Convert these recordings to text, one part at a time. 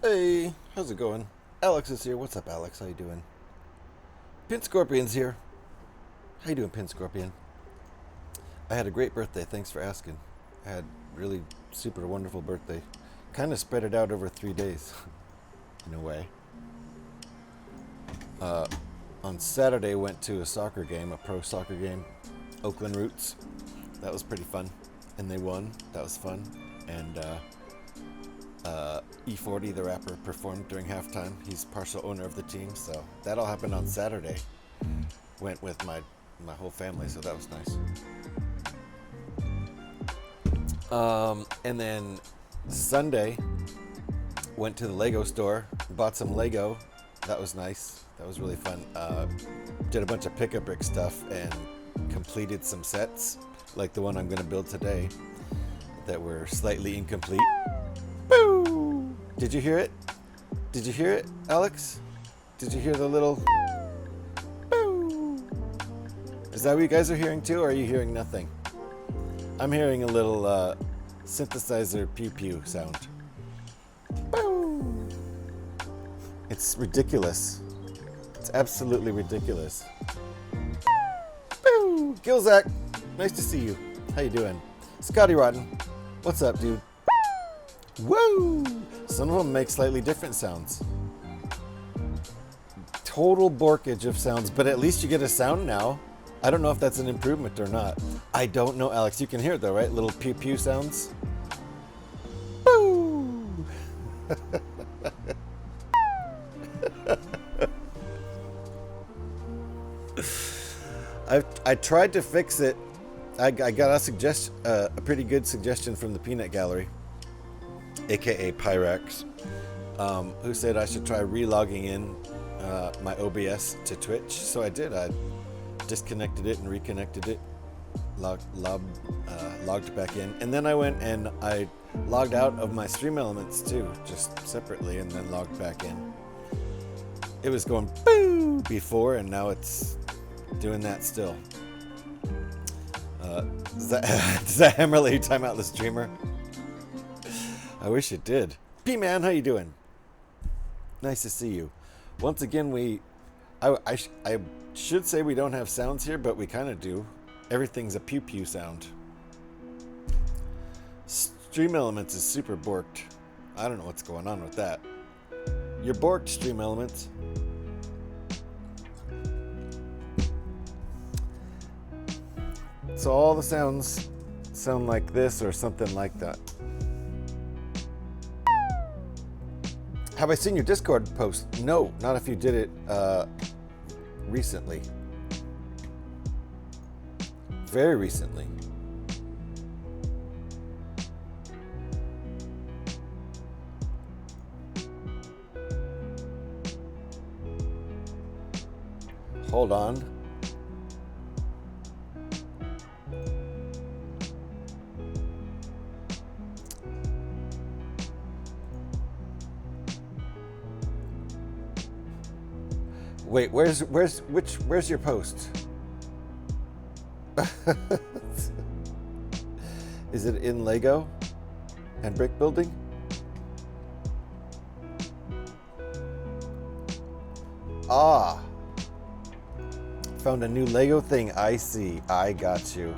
Hey, how's it going? Alex is here. What's up, Alex? How you doing? Pin Scorpion's here. How you doing, Pin Scorpion? I had a great birthday. Thanks for asking. I had really super wonderful birthday. Kind of spread it out over 3 days, in a way. On Saturday, went to a soccer game, a pro soccer game, Oakland Roots. That was pretty fun, and they won. That was fun, and E40, the rapper, performed during halftime. He's partial owner of the team, so that all happened on Saturday. Went with my whole family, so that was nice. And then Sunday, went to the Lego store, bought some Lego. That was nice. That was really fun. Did a bunch of pick-a-brick stuff and completed some sets, like the one I'm going to build today, that were slightly incomplete. Boo! Did you hear it? Did you hear it, Alex? Did you hear the little boo? Is that what you guys are hearing too, or are you hearing nothing? I'm hearing a little synthesizer pew-pew sound. Boo! It's ridiculous. It's absolutely ridiculous. Boo! Gilzak, nice to see you. How you doing? Scotty Rotten, what's up, dude? Woo! Some of them make slightly different sounds. Total borkage of sounds, but at least you get a sound now. I don't know if that's an improvement or not. I don't know, Alex. You can hear it though, right? Little pew pew sounds. Boo! I tried to fix it. I got a pretty good suggestion from the Peanut Gallery, aka Pyrex, who said I should try relogging in my OBS to Twitch. So I did. I disconnected it and reconnected it, logged back in, and then I went and I logged out of my Stream Elements too, just separately, and then logged back in. It was going boo before, and now it's doing that still. Does that hammer let you time out the streamer? I wish it did. P-Man, how you doing? Nice to see you. Once again, I should say we don't have sounds here, but we kind of do. Everything's a pew-pew sound. Stream Elements is super borked. I don't know what's going on with that. You're borked, Stream Elements. So all the sounds sound like this or something like that. Have I seen your Discord post? No, not if you did it recently. Very recently. Hold on. Wait, where's your post? Is it in Lego and Brickbuilding? Ah, found a new Lego thing. I see. I got you.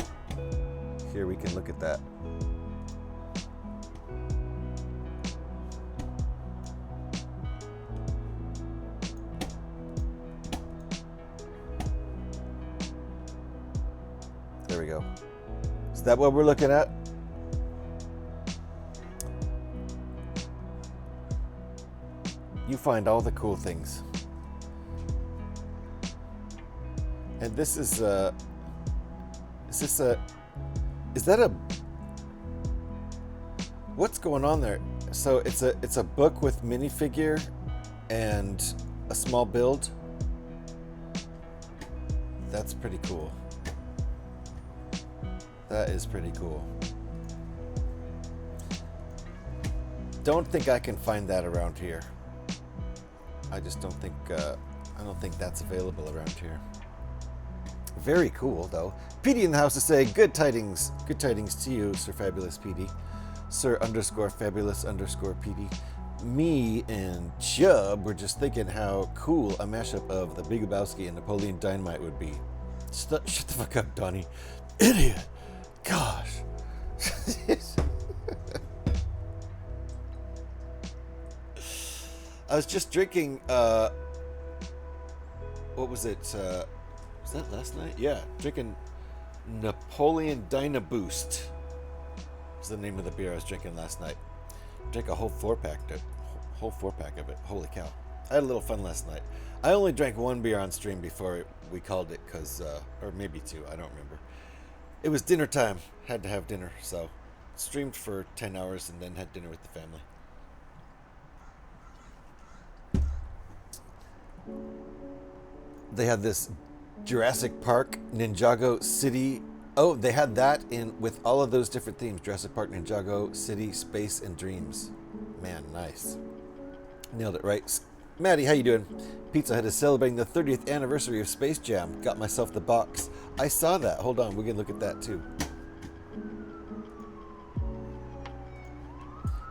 Here, we can look at that. There we go. Is that what we're looking at? You find all the cool things. And this is that a, what's going on there? So it's a book with minifigure and a small build. That's pretty cool. That is pretty cool. Don't think I can find that around here. I just don't think I don't think that's available around here. Very cool though. PD in the house to say good tidings to you, Sir Fabulous PD, Sir _Fabulous _PD. Me and Chubb were just thinking how cool a mashup of The Big Lebowski and Napoleon Dynamite would be. Shut the fuck up, Donnie. Idiot. Gosh. I was just drinking, what was it? Was that last night? Yeah, drinking Napoleon Dynaboost. Was the name of the beer I was drinking last night. Drank a whole 4-pack of it. Holy cow. I had a little fun last night. I only drank one beer on stream before we called it, cause, or maybe two, I don't remember. It was dinner time. Had to have dinner, so streamed for 10 hours and then had dinner with the family. They had this Jurassic Park Ninjago City. Oh, they had that in with all of those different themes. Jurassic Park, Ninjago, City, Space, and Dreams. Man, nice. Nailed it right. Maddie, how you doing? Pizza Hut is celebrating the 30th anniversary of Space Jam. Got myself the box. I saw that. Hold on, we can look at that too.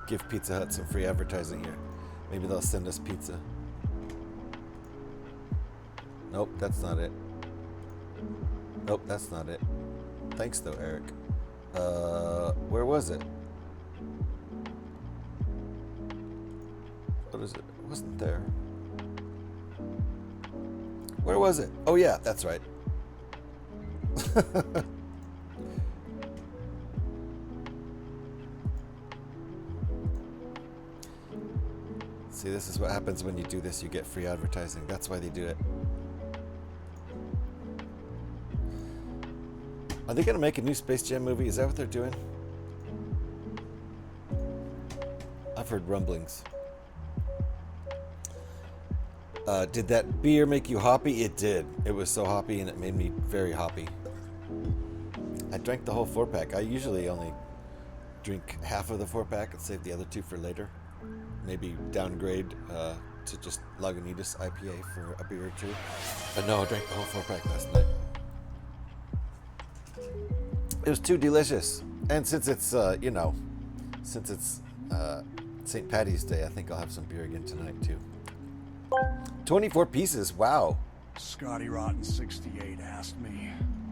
Give Pizza Hut some free advertising here. Maybe they'll send us pizza. Nope, that's not it. Nope, that's not it. Thanks though, Eric. Where was it? What is it? It wasn't there. Where was it? Oh yeah, that's right. See, this is what happens when you do this. You get free advertising. That's why they do it. Are they going to make a new Space Jam movie? Is that what they're doing? I've heard rumblings. Did that beer make you hoppy? It did. It was so hoppy and it made me very hoppy. I drank the whole 4-pack. I usually only drink half of the 4-pack and save the other 2 for later. Maybe downgrade to just Lagunitas IPA for a beer or 2. But no, I drank the whole 4-pack last night. It was too delicious. And since it's, since it's St. Paddy's Day, I think I'll have some beer again tonight too. 24 pieces, wow. Scotty Rotten 68 asked me.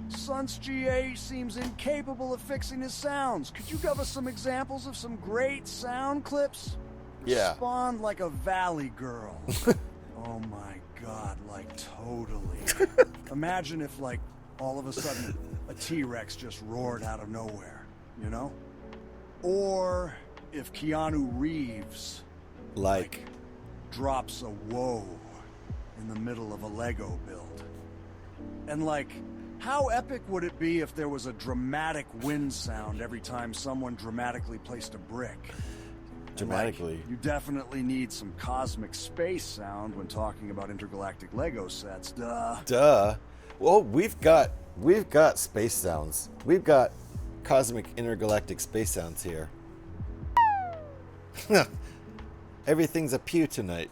Sun's GA seems incapable of fixing his sounds. Could you give us some examples of some great sound clips? Yeah. Respond like a valley girl. Oh my god, like totally. Imagine if like all of a sudden a T-Rex just roared out of nowhere, you know? Or if Keanu Reeves Like drops a whoa in the middle of a Lego build. And like, how epic would it be if there was a dramatic wind sound every time someone dramatically placed a brick? dramatically. Like, you definitely need some cosmic space sound when talking about intergalactic Lego sets, duh. Duh. Well, we've got space sounds. We've got cosmic intergalactic space sounds here. Everything's a pew tonight.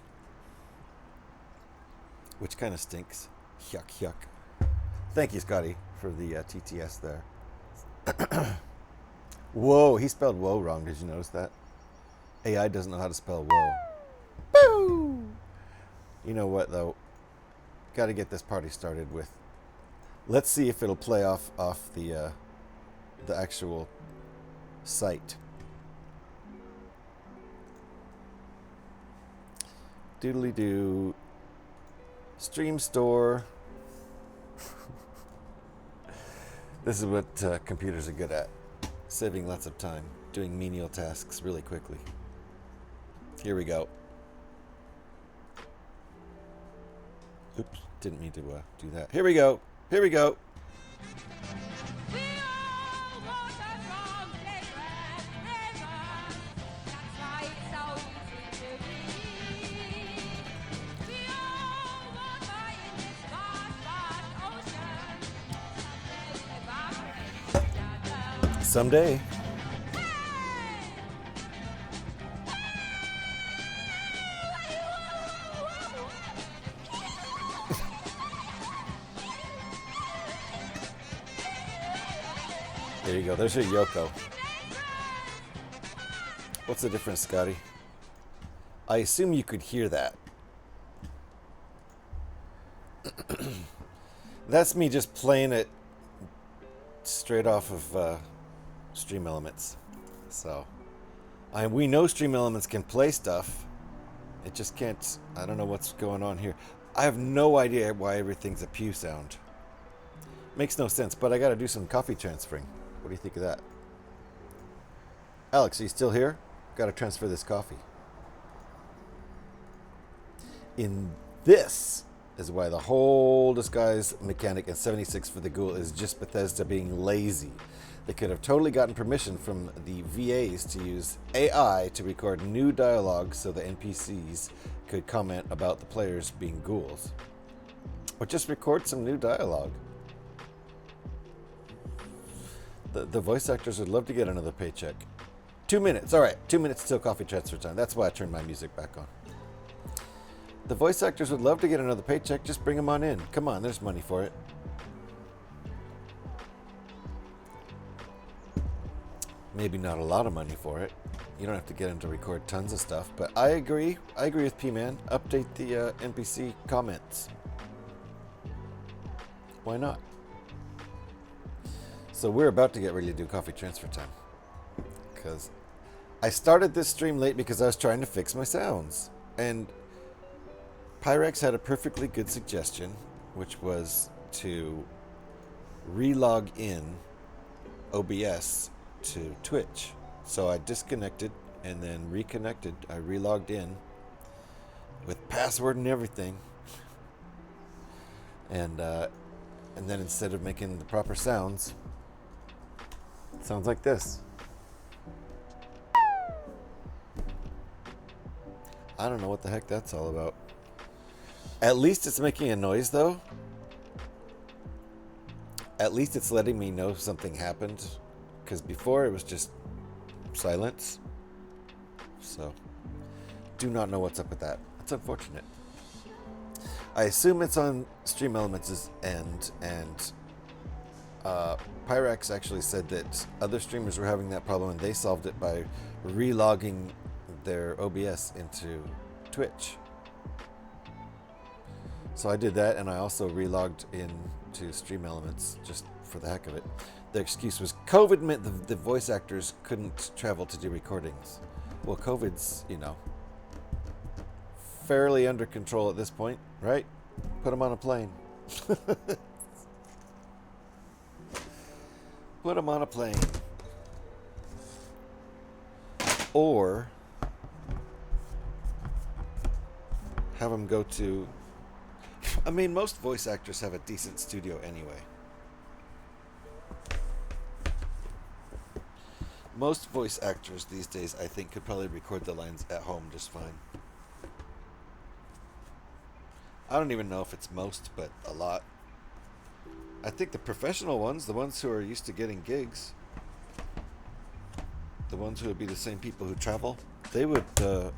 Which kind of stinks. Yuck, yuck. Thank you, Scotty, for the TTS there. Whoa, he spelled whoa wrong. Did you notice that? AI doesn't know how to spell whoa. Boo! You know what, though? Got to get this party started with. Let's see if it'll play off the actual site. Doodly doo. Stream store. This is what computers are good at. Saving lots of time. Doing menial tasks really quickly. Here we go. Oops, didn't mean to do that. Here we go. Here we go. Someday. There you go. There's your Yoko. What's the difference, Scotty? I assume you could hear that. That's me just playing it straight off of Stream Elements. So, we know Stream Elements can play stuff. It just can't. I don't know what's going on here. I have no idea why everything's a pew sound. Makes no sense, but I got to do some coffee transferring. What do you think of that? Alex, are you still here? Got to transfer this coffee. In this is why the whole disguise mechanic in 76 for the Ghoul is just Bethesda being lazy. They could have totally gotten permission from the VAs to use AI to record new dialogue so the NPCs could comment about the players being ghouls. Or just record some new dialogue. The voice actors would love to get another paycheck. 2 minutes. All right, 2 minutes till coffee transfer time. That's why I turned my music back on. The voice actors would love to get another paycheck. Just bring them on in. Come on, there's money for it. Maybe not a lot of money for it. You don't have to get them to record tons of stuff. But I agree. I agree with P-Man. Update the NPC comments. Why not? So we're about to get ready to do coffee transfer time. Because I started this stream late because I was trying to fix my sounds. And Pyrex had a perfectly good suggestion, which was to relog in OBS to Twitch. So I disconnected and then reconnected. I relogged in with password and everything. And then instead of making the proper sounds, it sounds like this. I don't know what the heck that's all about. At least it's making a noise, though. At least it's letting me know something happened. Because before it was just silence. So, do not know what's up with that. It's unfortunate. I assume it's on Stream Elements' end, and Pyrax actually said that other streamers were having that problem, and they solved it by relogging their OBS into Twitch. So I did that, and I also relogged into Stream Elements just for the heck of it. The excuse was COVID meant the voice actors couldn't travel to do recordings. Well, COVID's, fairly under control at this point, right? Put them on a plane. Put them on a plane. Or have them go to... I mean, most voice actors have a decent studio anyway. Most voice actors these days, I think, could probably record the lines at home just fine. I don't even know if it's most, but a lot. I think the professional ones, the ones who are used to getting gigs, the ones who would be the same people who travel, they would, they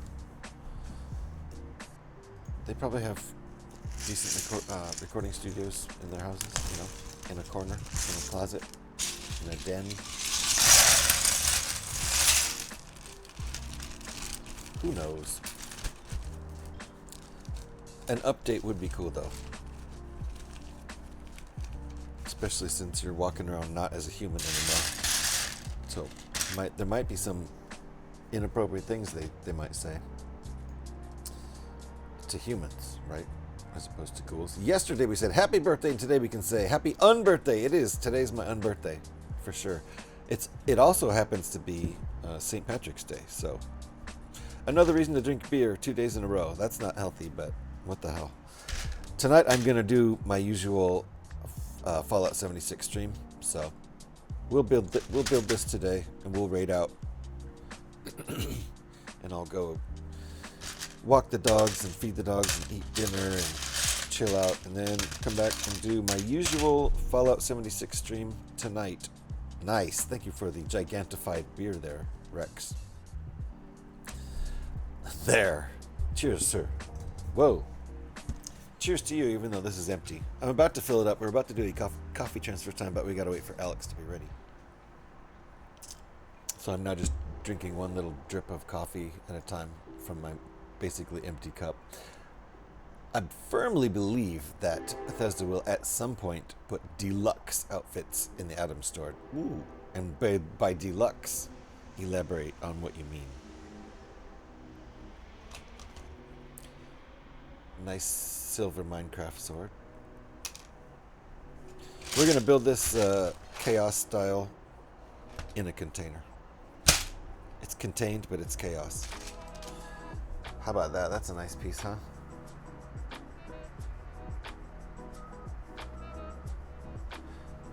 probably have decent recording studios in their houses, in a corner, in a closet, in a den. Who knows? An update would be cool, though. Especially since you're walking around not as a human anymore. So, there might be some inappropriate things they might say. To humans, right? As opposed to ghouls. Yesterday we said happy birthday, and today we can say happy unbirthday. It is. Today's my unbirthday, for sure. It also happens to be St. Patrick's Day, so... Another reason to drink beer 2 days in a row. That's not healthy, but what the hell. Tonight I'm going to do my usual Fallout 76 stream. So we'll build this today, and we'll raid out. And I'll go walk the dogs and feed the dogs and eat dinner and chill out, and then come back and do my usual Fallout 76 stream tonight. Nice. Thank you for the gigantified beer there, Rex. There. Cheers, sir. Whoa. Cheers to you, even though this is empty. I'm about to fill it up. We're about to do a coffee transfer time, but we gotta wait for Alex to be ready. So I'm now just drinking one little drip of coffee at a time from my basically empty cup. I firmly believe that Bethesda will at some point put deluxe outfits in the Atom Store. Ooh. And by deluxe, elaborate on what you mean. Nice silver Minecraft sword. We're going to build this chaos style in a container. It's contained, but it's chaos. How about that? That's a nice piece, huh?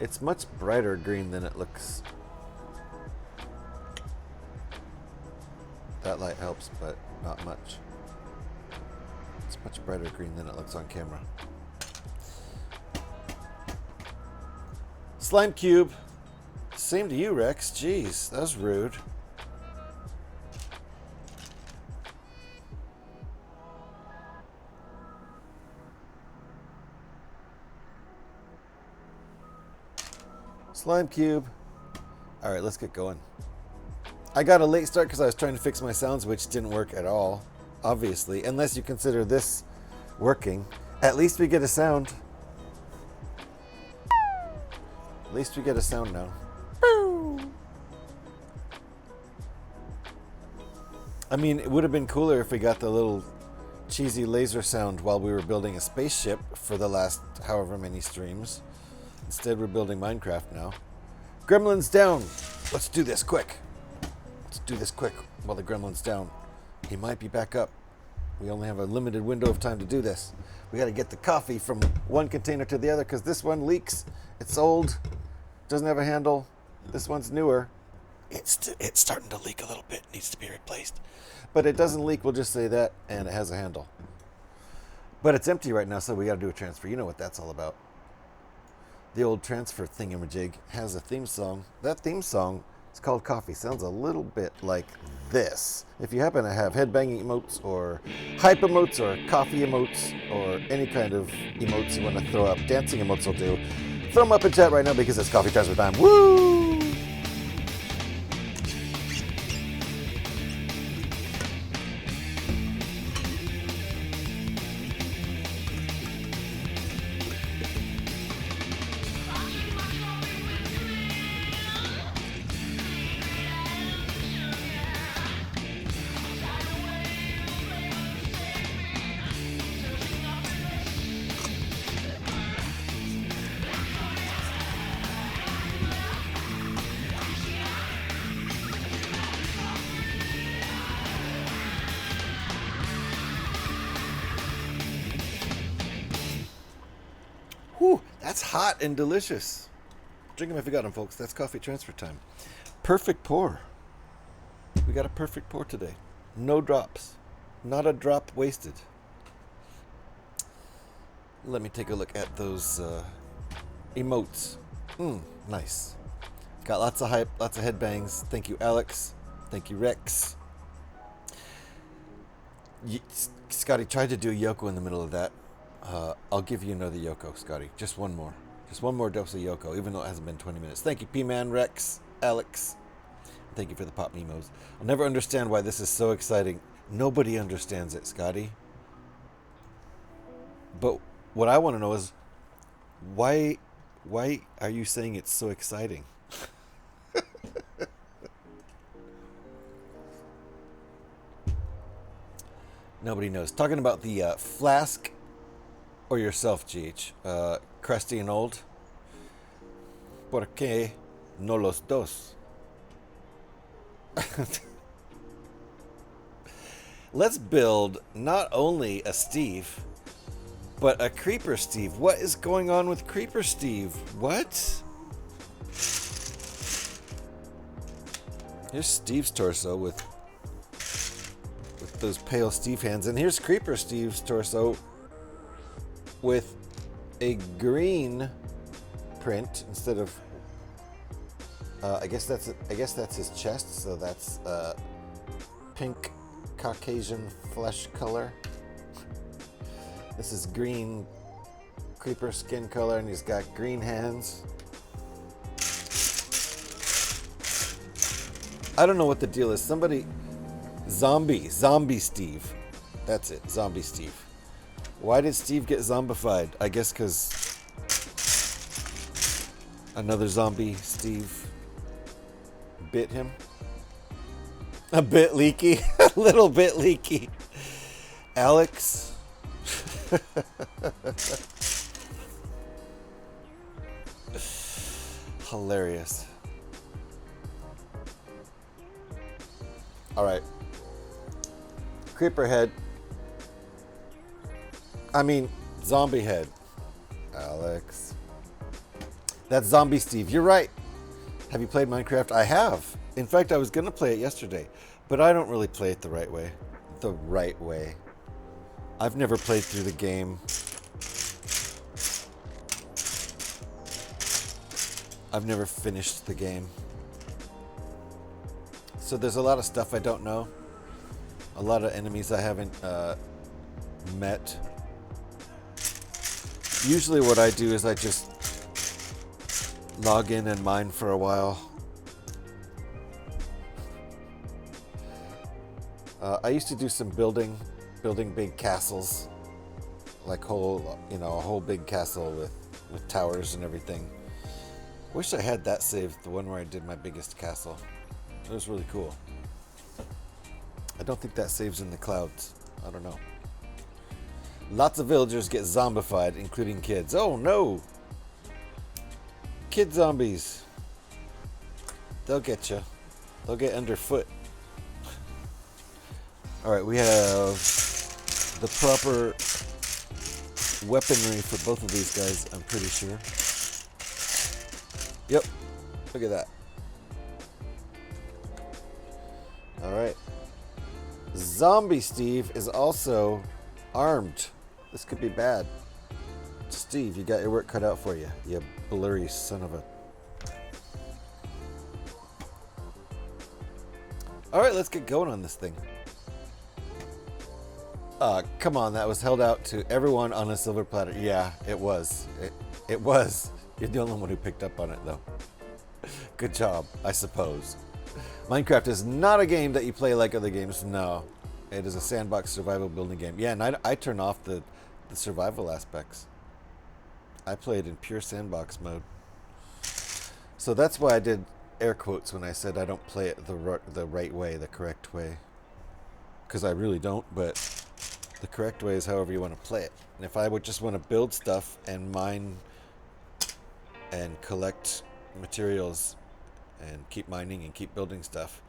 It's much brighter green than it looks. That light helps, but not much. It's much brighter green than it looks on camera. Slime cube. Same to you, Rex. Jeez, that was rude. Slime cube. All right, let's get going. I got a late start because I was trying to fix my sounds, which didn't work at all. Obviously, unless you consider this working. At least we get a sound. At least we get a sound now. I mean, it would have been cooler if we got the little cheesy laser sound while we were building a spaceship for the last however many streams. Instead, we're building Minecraft now. Gremlin's down. Let's do this quick. Let's do this quick while the gremlin's down. He might be back up. We only have a limited window of time to do this. We got to get the coffee from one container to the other because this one leaks. It's old. Doesn't have a handle. This one's newer. It's starting to leak a little bit. Needs to be replaced. But it doesn't leak. We'll just say that. And it has a handle. But it's empty right now, so we got to do a transfer. You know what that's all about. The old transfer thingamajig has a theme song. That theme song is called Coffee. Sounds a little bit like this. If you happen to have headbanging emotes or hype emotes or coffee emotes or any kind of emotes you want to throw up, dancing emotes will do. Throw them up in chat right now because it's coffee transfer time. Woo! Whew, that's hot and delicious. Drink them if you got them, folks. That's coffee transfer time. Perfect pour. We got a perfect pour today. No drops. Not a drop wasted. Let me take a look at those emotes. Nice. Got lots of hype, lots of headbangs. Thank you, Alex. Thank you, Rex. Scotty tried to do a Yoko in the middle of that. I'll give you another Yoko, Scotty. Just one more. Just one more dose of Yoko, even though it hasn't been 20 minutes. Thank you, P-Man, Rex, Alex. Thank you for the pop memos. I'll never understand why this is so exciting. Nobody understands it, Scotty. But what I want to know is, why are you saying it's so exciting? Nobody knows. Talking about the flask or yourself, GH. Crusty and old. ¿Por qué no los dos? Let's build not only a Steve, but a Creeper Steve. What is going on with Creeper Steve? What? Here's Steve's torso with those pale Steve hands, and here's Creeper Steve's torso with a green print instead of. I guess that's his chest. So that's pink Caucasian flesh color. This is green Creeper skin color, and he's got green hands. I don't know what the deal is. Somebody, zombie Steve. That's it, zombie Steve. Why did Steve get zombified? I guess because another zombie Steve bit him. A bit leaky, a little bit leaky. Alex. Hilarious. All right. Creeper head. I mean, zombie head. Alex. That's zombie Steve. You're right. Have you played Minecraft? I have. In fact, I was going to play it yesterday, but I don't really play it the right way. The right way. I've never played through the game. I've never finished the game. So there's a lot of stuff I don't know. A lot of enemies I haven't met. Usually what I do is I just log in and mine for a while. I used to do some building big castles, like a whole big castle with towers and everything. Wish I had that saved, the one where I did my biggest castle. It was really cool. I don't think that saves in the clouds. I don't know. Lots of villagers get zombified, including kids. Oh no! Kid zombies. They'll get you. They'll get underfoot. Alright, we have the proper weaponry for both of these guys, I'm pretty sure. Yep. Look at that. Alright. Zombie Steve is also armed. This could be bad. Steve, you got your work cut out for you. You blurry son of a... Alright, let's get going on this thing. Come on, that was held out to everyone on a silver platter. Yeah, it was. It was. You're the only one who picked up on it, though. Good job, I suppose. Minecraft is not a game that you play like other games. No. It is a sandbox survival building game. Yeah, and I turn off the survival aspects. I play it in pure sandbox mode. So that's why I did air quotes when I said I don't play it the right way, the correct way. Because I really don't, but the correct way is however you want to play it. And if I would just want to build stuff and mine and collect materials and keep mining and keep building stuff,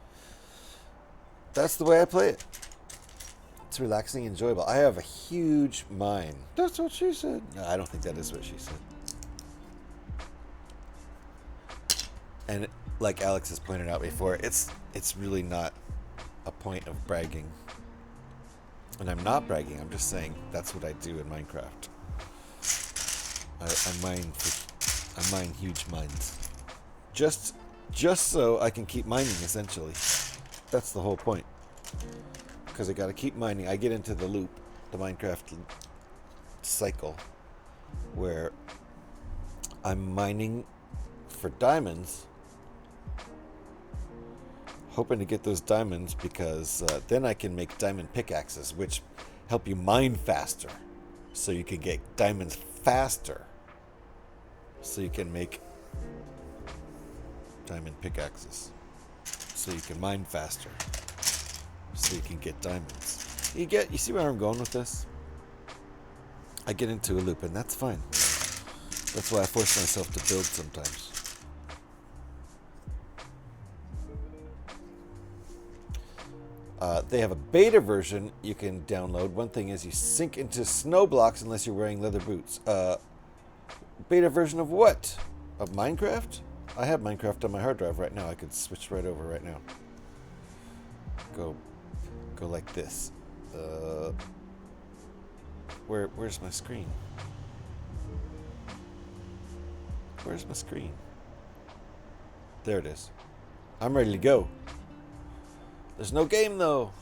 that's the way I play it. It's relaxing, enjoyable. I have a huge mine. That's what she said. No, I don't think that is what she said. And like Alex has pointed out before, it's really not a point of bragging. And I'm not bragging. I'm just saying that's what I do in Minecraft. I mine huge mines. Just so I can keep mining, essentially. That's the whole point. Because I gotta keep mining. I get into the loop, the Minecraft cycle, where I'm mining for diamonds, hoping to get those diamonds because then I can make diamond pickaxes, which help you mine faster, so you can get diamonds faster, so you can make diamond pickaxes, so you can mine faster, so you can get diamonds. You see where I'm going with this? I get into a loop, and that's fine. That's why I force myself to build sometimes. They have a beta version you can download. One thing is you sink into snow blocks unless you're wearing leather boots. Beta version of what? Of Minecraft? I have Minecraft on my hard drive right now. I could switch right over right now. Go like this. Where's my screen? Where's my screen? There it is. I'm ready to go. There's no game though.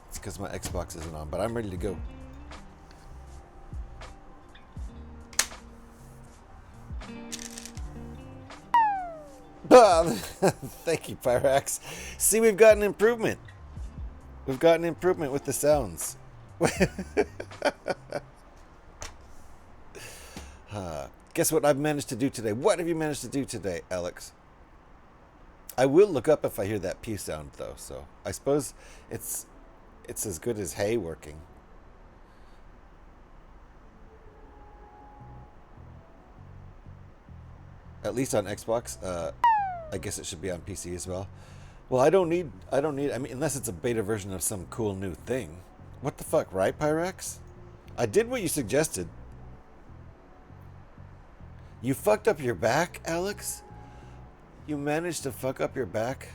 It's because my Xbox isn't on, but I'm ready to go. Thank you, Pyrax. See, we've got an improvement. We've got an improvement with the sounds. Guess what I've managed to do today? What have you managed to do today, Alex? I will look up if I hear that P sound, though. So I suppose it's as good as hay working. At least on Xbox. I guess it should be on PC as well. Well, I don't need, I mean, unless it's a beta version of some cool new thing. What the fuck, right, Pyrax? I did what you suggested. You fucked up your back, Alex? You managed to fuck up your back?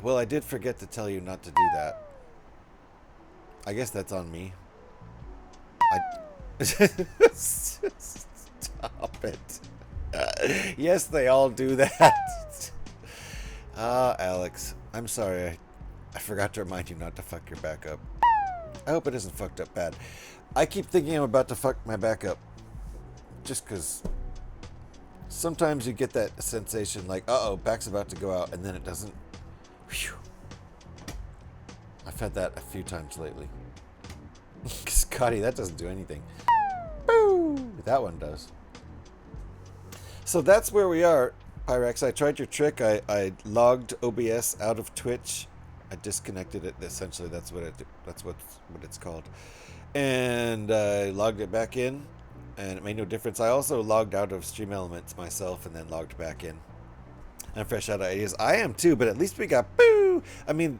Well, I did forget to tell you not to do that. I guess that's on me. Stop it. Yes, they all do that. Alex, I'm sorry. I forgot to remind you not to fuck your back up. I hope it isn't fucked up bad. I keep thinking I'm about to fuck my back up. Just because sometimes you get that sensation like, uh-oh, back's about to go out, and then it doesn't. Whew. I've had that a few times lately. Scotty, that doesn't do anything. Boo! That one does. So that's where we are, Pyrex. I tried your trick. I logged OBS out of Twitch. I disconnected it. Essentially, that's what it's called. And I logged it back in, and it made no difference. I also logged out of Stream Elements myself, and then logged back in. I'm fresh out of ideas. I am too, but at least we got boo. I mean,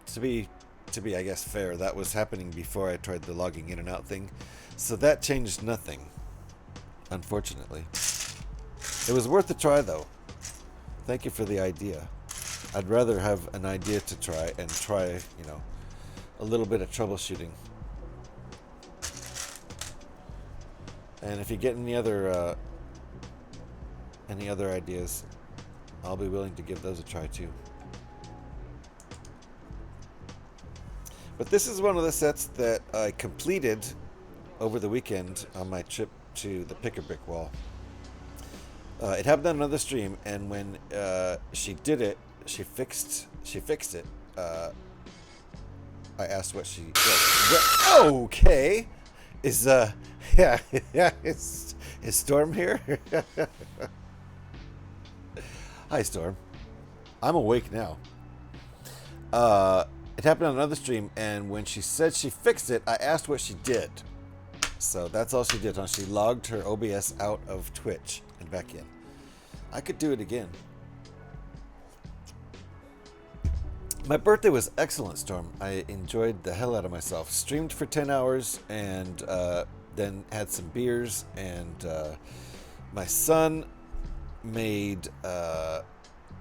to be I guess fair, that was happening before I tried the logging in and out thing, so that changed nothing. Unfortunately. It was worth a try, though. Thank you for the idea. I'd rather have an idea to try and try, you know, a little bit of troubleshooting And if you get any other ideas, I'll be willing to give those a try too. But this is one of the sets that I completed over the weekend on my trip to the Pick-a-Brick wall. It happened on another stream, and when she did it, she fixed it. I asked what she. Okay, is is Storm here? Hi, Storm. I'm awake now. It happened on another stream, and when she said she fixed it, I asked what she did. So that's all she did. She logged her OBS out of Twitch and back in. I could do it again. My birthday was excellent, Storm. I enjoyed the hell out of myself. Streamed for 10 hours and then had some beers. And my son made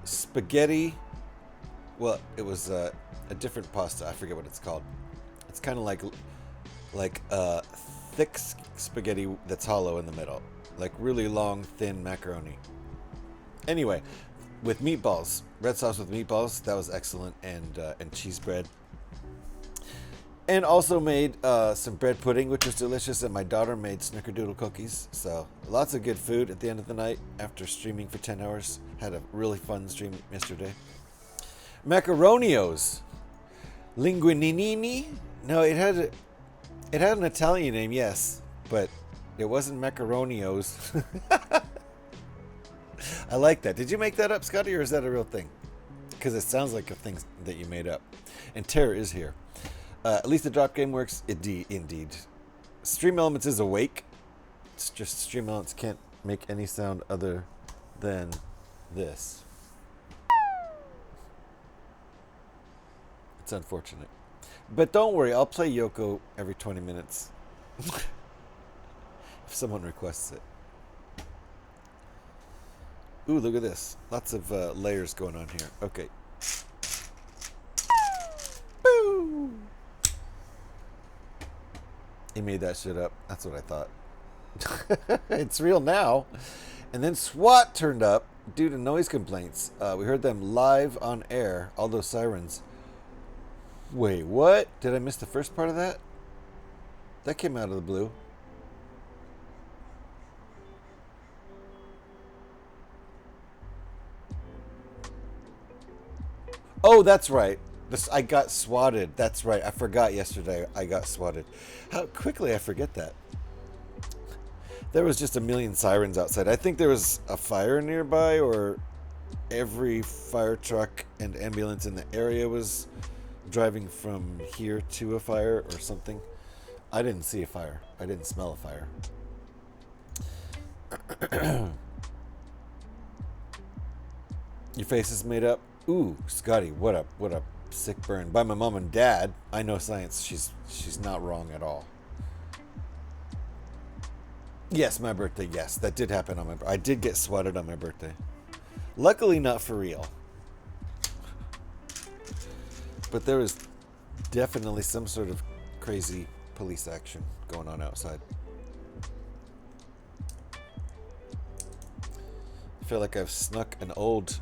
spaghetti. Well, it was a different pasta. I forget what it's called. It's kind of like thick spaghetti that's hollow in the middle. Like really long, thin macaroni. Anyway, with meatballs, red sauce with meatballs, that was excellent, and cheese bread. And also made some bread pudding, which was delicious, and my daughter made snickerdoodle cookies. So lots of good food at the end of the night after streaming for 10 hours. Had a really fun stream yesterday. Macaronios. Linguinini? No, it had an Italian name, yes, but it wasn't Macaronios. I like that. Did you make that up, Scotty, or is that a real thing? Because it sounds like a thing that you made up. And Terror is here. At least the drop game works. Indeed. Stream Elements is awake. It's just Stream Elements can't make any sound other than this. It's unfortunate. But don't worry, I'll play Yoko every 20 minutes. If someone requests it. Ooh, look at this. Lots of layers going on here. Okay. Boo! He made that shit up. That's what I thought. It's real now. And then SWAT turned up due to noise complaints. We heard them live on air. All those sirens. Wait, what? Did I miss the first part of that? That came out of the blue. Oh, that's right. I got swatted. That's right. I forgot yesterday I got swatted. How quickly I forget that. There was just a million sirens outside. I think there was a fire nearby, or every fire truck and ambulance in the area was driving from here to a fire or something. I didn't see a fire. I didn't smell a fire. Your face is made up. Ooh, Scotty, what a sick burn by my mom and dad. I know science. She's not wrong at all. Yes, my birthday. Yes, that did happen on my birthday. I did get swatted on my birthday. Luckily, not for real. But there was definitely some sort of crazy police action going on outside. I feel like I've snuck an old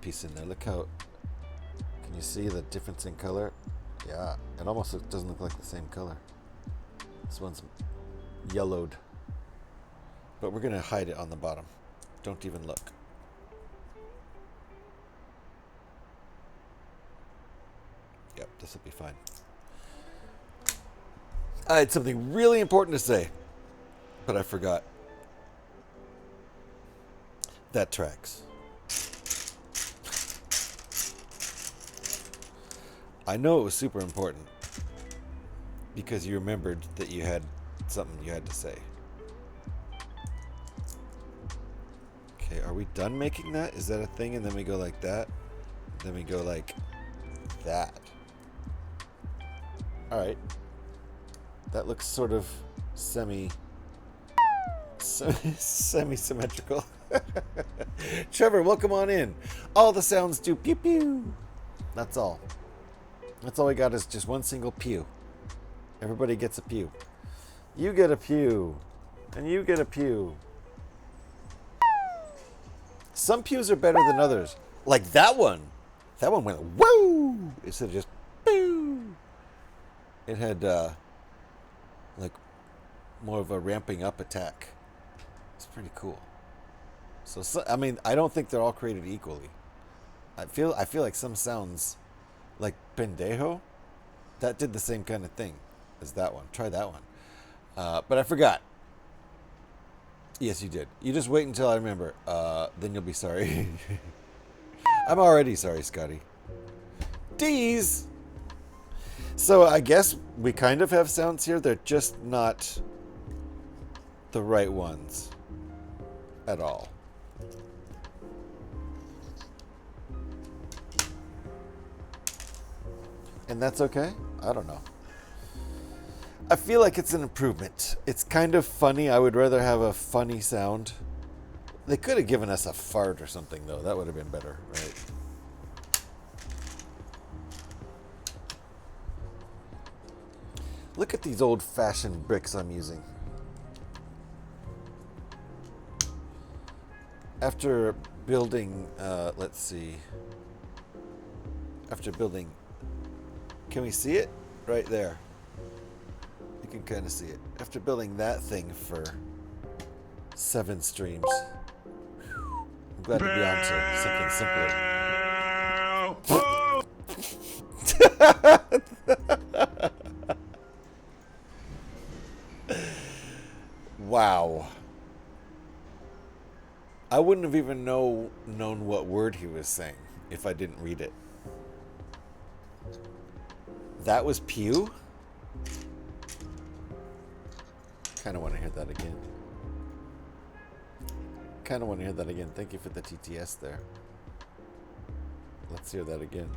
piece in there. Look how, can you see the difference in color? Yeah, it almost doesn't look like the same color. This one's yellowed. But we're going to hide it on the bottom. Don't even look. Yep, this will be fine. I had something really important to say, but I forgot. That tracks. I know it was super important because you remembered that you had something you had to say. Okay, are we done making that? Is that a thing? And then we go like that. Then we go like that. All right. That looks sort of semi-symmetrical. Trevor, welcome on in. All the sounds do pew pew. That's all. That's all we got is just one single pew. Everybody gets a pew. You get a pew. And you get a pew. Some pews are better than others. Like that one. That one went woo! Instead of just boo. It had like more of a ramping up attack. It's pretty cool. So I mean, I don't think they're all created equally. I feel like some sounds like pendejo, that did the same kind of thing as that one. Try that one. But I forgot. Yes, you did. You just wait until I remember. Then you'll be sorry. I'm already sorry, Scotty. D's. So I guess we kind of have sounds here. They're just not the right ones at all. And that's okay? I don't know. I feel like it's an improvement. It's kind of funny. I would rather have a funny sound. They could have given us a fart or something, though. That would have been better, right? Look at these old-fashioned bricks I'm using. After building, let's see. After building, can we see it? Right there. You can kind of see it. After building that thing for 7 streams, I'm glad to be on to something simpler. Wow. I wouldn't have even known what word he was saying if I didn't read it. That was pew? Kind of want to hear that again. Thank you for the TTS there. Let's hear that again.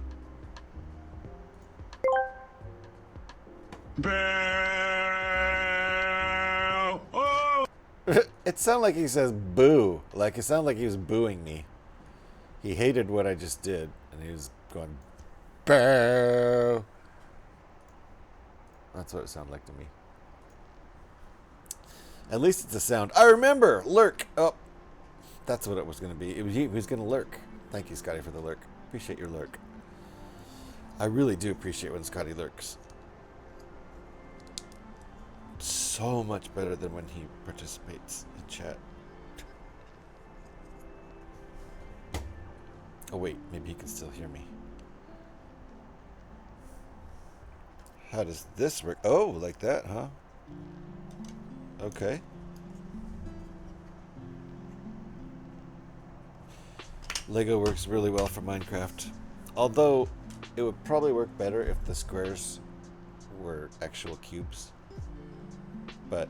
It sounded like he says boo. Like it sounded like he was booing me. He hated what I just did, and he was going boo. That's what it sounded like to me. At least it's a sound. I remember! Lurk! Oh, that's what it was going to be. He was going to lurk. Thank you, Scotty, for the lurk. Appreciate your lurk. I really do appreciate when Scotty lurks. So much better than when he participates in chat. Oh, wait. Maybe he can still hear me. How does this work? Oh, like that, huh? Okay. Lego works really well for Minecraft. Although, it would probably work better if the squares were actual cubes. But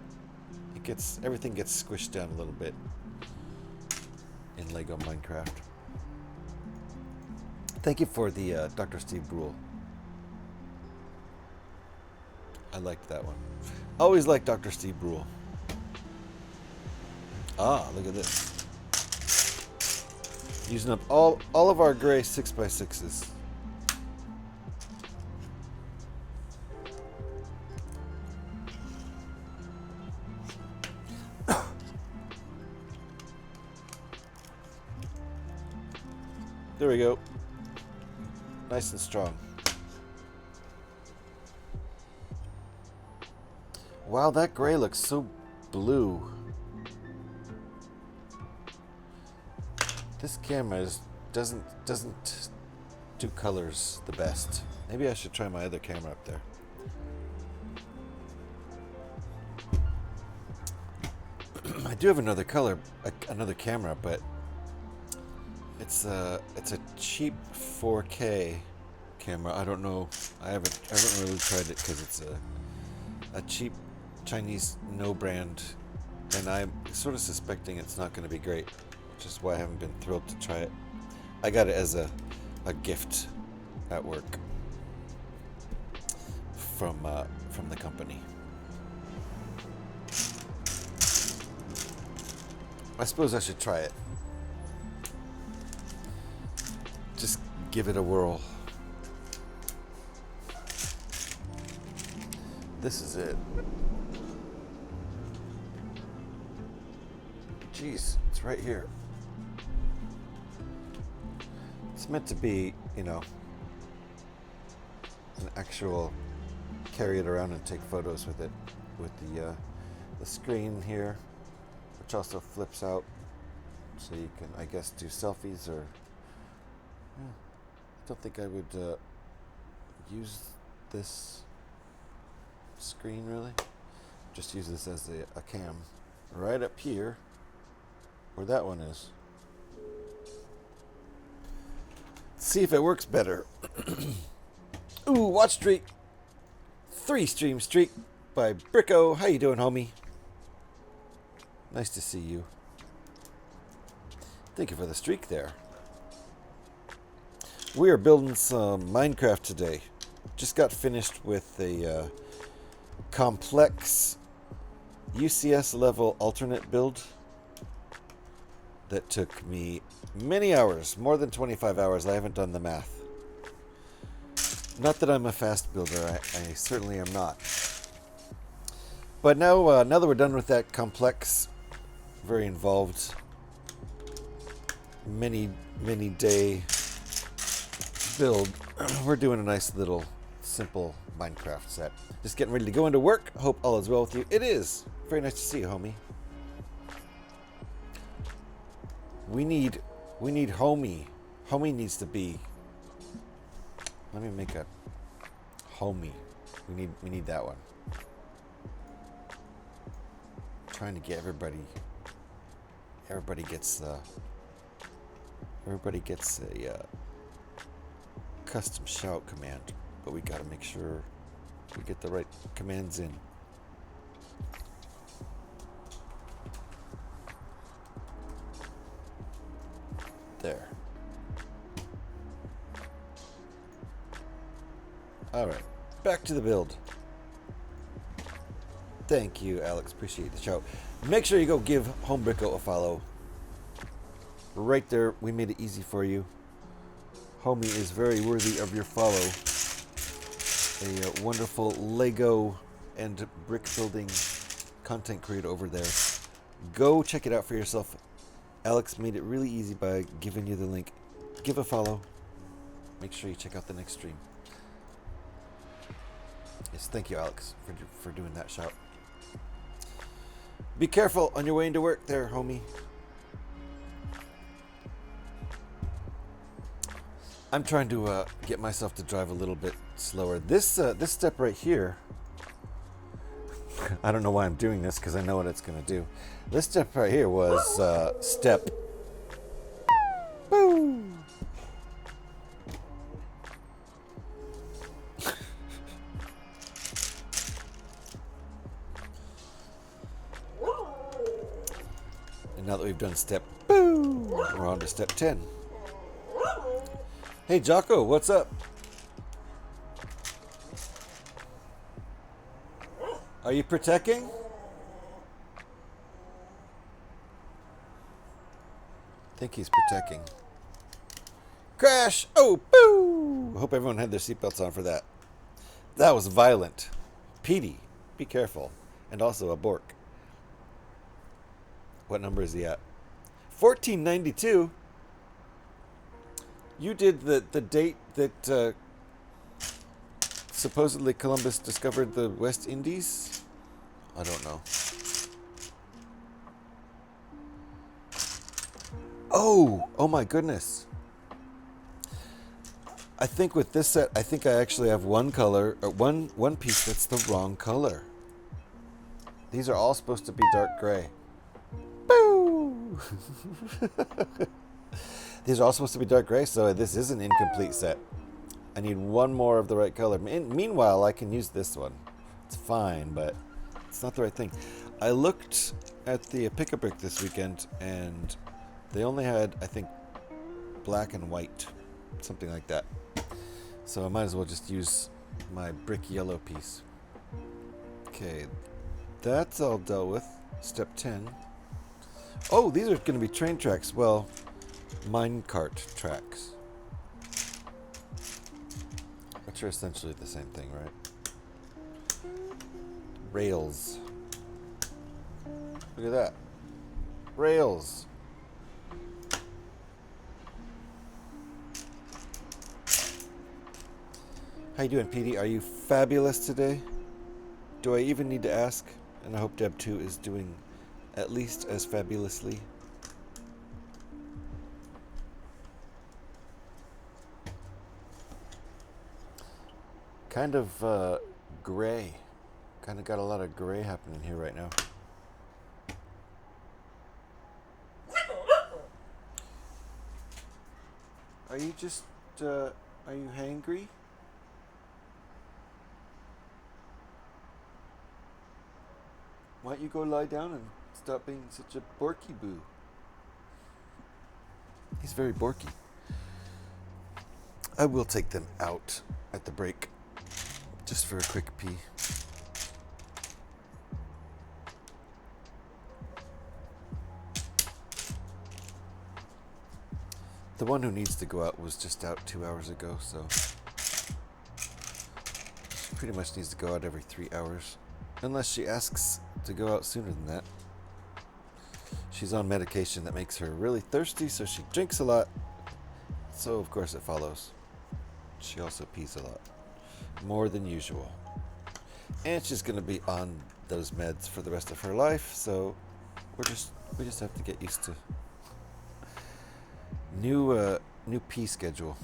everything gets squished down a little bit in Lego Minecraft. Thank you for the Dr. Steve Brule. I liked that one. Always liked Dr. Steve Brule. Ah, look at this. Using up all of our gray 6x6s. There we go. Nice and strong. Wow, that gray looks so blue. This camera doesn't do colors the best. Maybe I should try my other camera up there. I do have another camera, but it's a cheap 4K camera. I don't know. I haven't really tried it because it's a cheap Chinese no brand, and I'm sort of suspecting it's not going to be great, which is why I haven't been thrilled to try it. I got it as a gift at work from the company. I suppose I should try it. Just give it a whirl. This is it. Jeez, it's right here. It's meant to be, you know, an actual carry it around and take photos with it, with the screen here, which also flips out, so you can, I guess, do selfies or. Yeah, I don't think I would use this screen really. Just use this as a cam right up here, where that one is. See if it works better. Ooh, watch streak. 3 stream streak by Bricko. How you doing, homie? Nice to see you. Thank you for the streak there. We are building some Minecraft today. Just got finished with a complex UCS level alternate build that took me many hours, more than 25 hours. I haven't done the math. Not that I'm a fast builder, I certainly am not. But now, now that we're done with that complex, very involved, many day build, we're doing a nice little simple Minecraft set. Just getting ready to go into work. Hope all is well with you. It is. Very nice to see you, homie. We need homie. Homie needs to be. Let me make a homie. We need that one. Trying to get everybody gets a custom shout command, but we got to make sure we get the right commands in. There. All right, back to the build. Thank you, Alex. Appreciate the shout. Make sure you go give Homebricko a follow. Right there, we made it easy for you. Homie is very worthy of your follow. A wonderful Lego and brick building content creator over there. Go check it out for yourself. Alex made it really easy by giving you the link. Give a follow. Make sure you check out the next stream. Yes, thank you, Alex, for doing that shout. Be careful on your way into work there, homie. I'm trying to get myself to drive a little bit slower. This step right here, I don't know why I'm doing this because I know what it's going to do. This step right here was step. Boo! And now that we've done step, boo, we're on to step 10. Hey, Jocko, what's up? Are you protecting? I think he's protecting. Crash! Oh, boo! Hope everyone had their seatbelts on for that. That was violent. Petey, be careful. And also a Bork. What number is he at? 1492. You did the date that supposedly Columbus discovered the West Indies? I don't know. Oh my goodness. I think with this set, I think I actually have one color, or one piece that's the wrong color. These are all supposed to be dark gray. Boo! These are all supposed to be dark gray, so this is an incomplete set. I need one more of the right color. Meanwhile, I can use this one. It's fine, but it's not the right thing. I looked at the Pick-a-Brick this weekend, and they only had, I think, black and white. Something like that. So I might as well just use my brick yellow piece. Okay, that's all dealt with. Step 10. Oh, these are going to be train tracks. Well, minecart tracks. Which are essentially the same thing, right? Rails. Look at that. rails. How you doing, Petey? Are you fabulous today? Do I even need to ask? And I hope Deb 2 is doing at least as fabulously. Kind of gray. Kind of got a lot of gray happening here right now. Are you just, are you hangry? Why don't you go lie down and stop being such a borky boo? He's very borky. I will take them out at the break, just for a quick pee. The one who needs to go out was just out 2 hours ago, so she pretty much needs to go out every 3 hours. Unless she asks to go out sooner than that. She's on medication that makes her really thirsty, so she drinks a lot. So of course it follows. She also pees a lot. More than usual. And she's gonna be on those meds for the rest of her life, so we just have to get used to new pee schedule.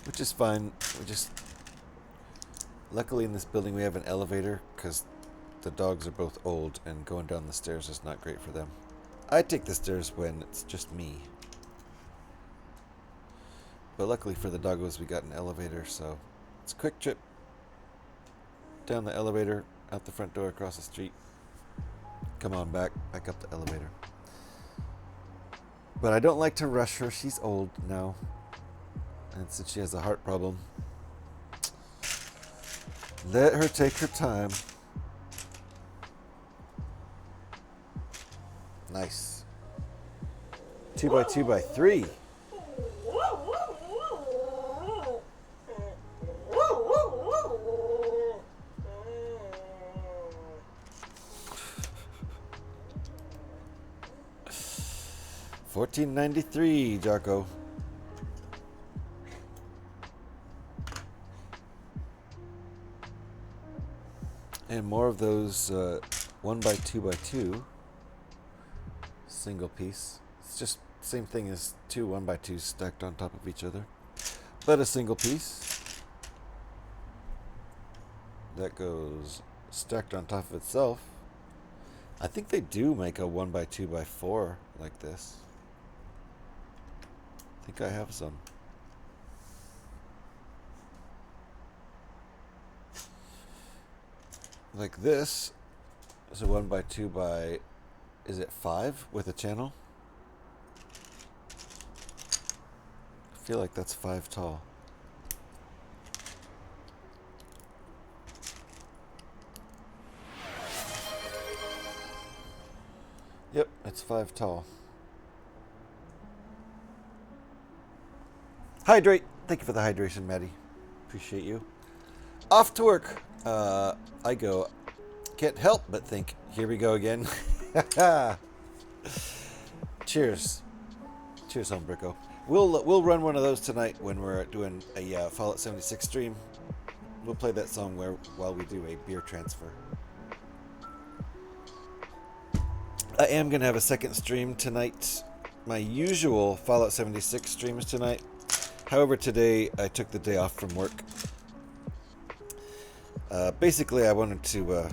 Which is fine. Luckily in this building we have an elevator because the dogs are both old and going down the stairs is not great for them. I take the stairs when it's just me. But luckily for the doggos we got an elevator, so it's a quick trip. Down the elevator, out the front door, across the street. Come on back up the elevator. But I don't like to rush her, she's old now. And since she has a heart problem, let her take her time. Nice. 2x2x3. $14.93, Jarko. And more of those 1x2x2 single piece. It's just the same thing as two 1x2s stacked on top of each other, but a single piece that goes stacked on top of itself. I think they do make a 1x2x4 like this. I think I have some. Like this is a 1x2 by, is it 5 with a channel? I feel like that's 5 tall. Yep, it's 5 tall. Hydrate. Thank you for the hydration, Maddie. Appreciate you. Off to work. I go. Can't help but think. Here we go again. Cheers. Cheers, home Bricko. We'll run one of those tonight when we're doing a Fallout 76 stream. We'll play that song while we do a beer transfer. I am gonna have a second stream tonight. My usual Fallout 76 stream is tonight. However, today I took the day off from work. Basically, I wanted to,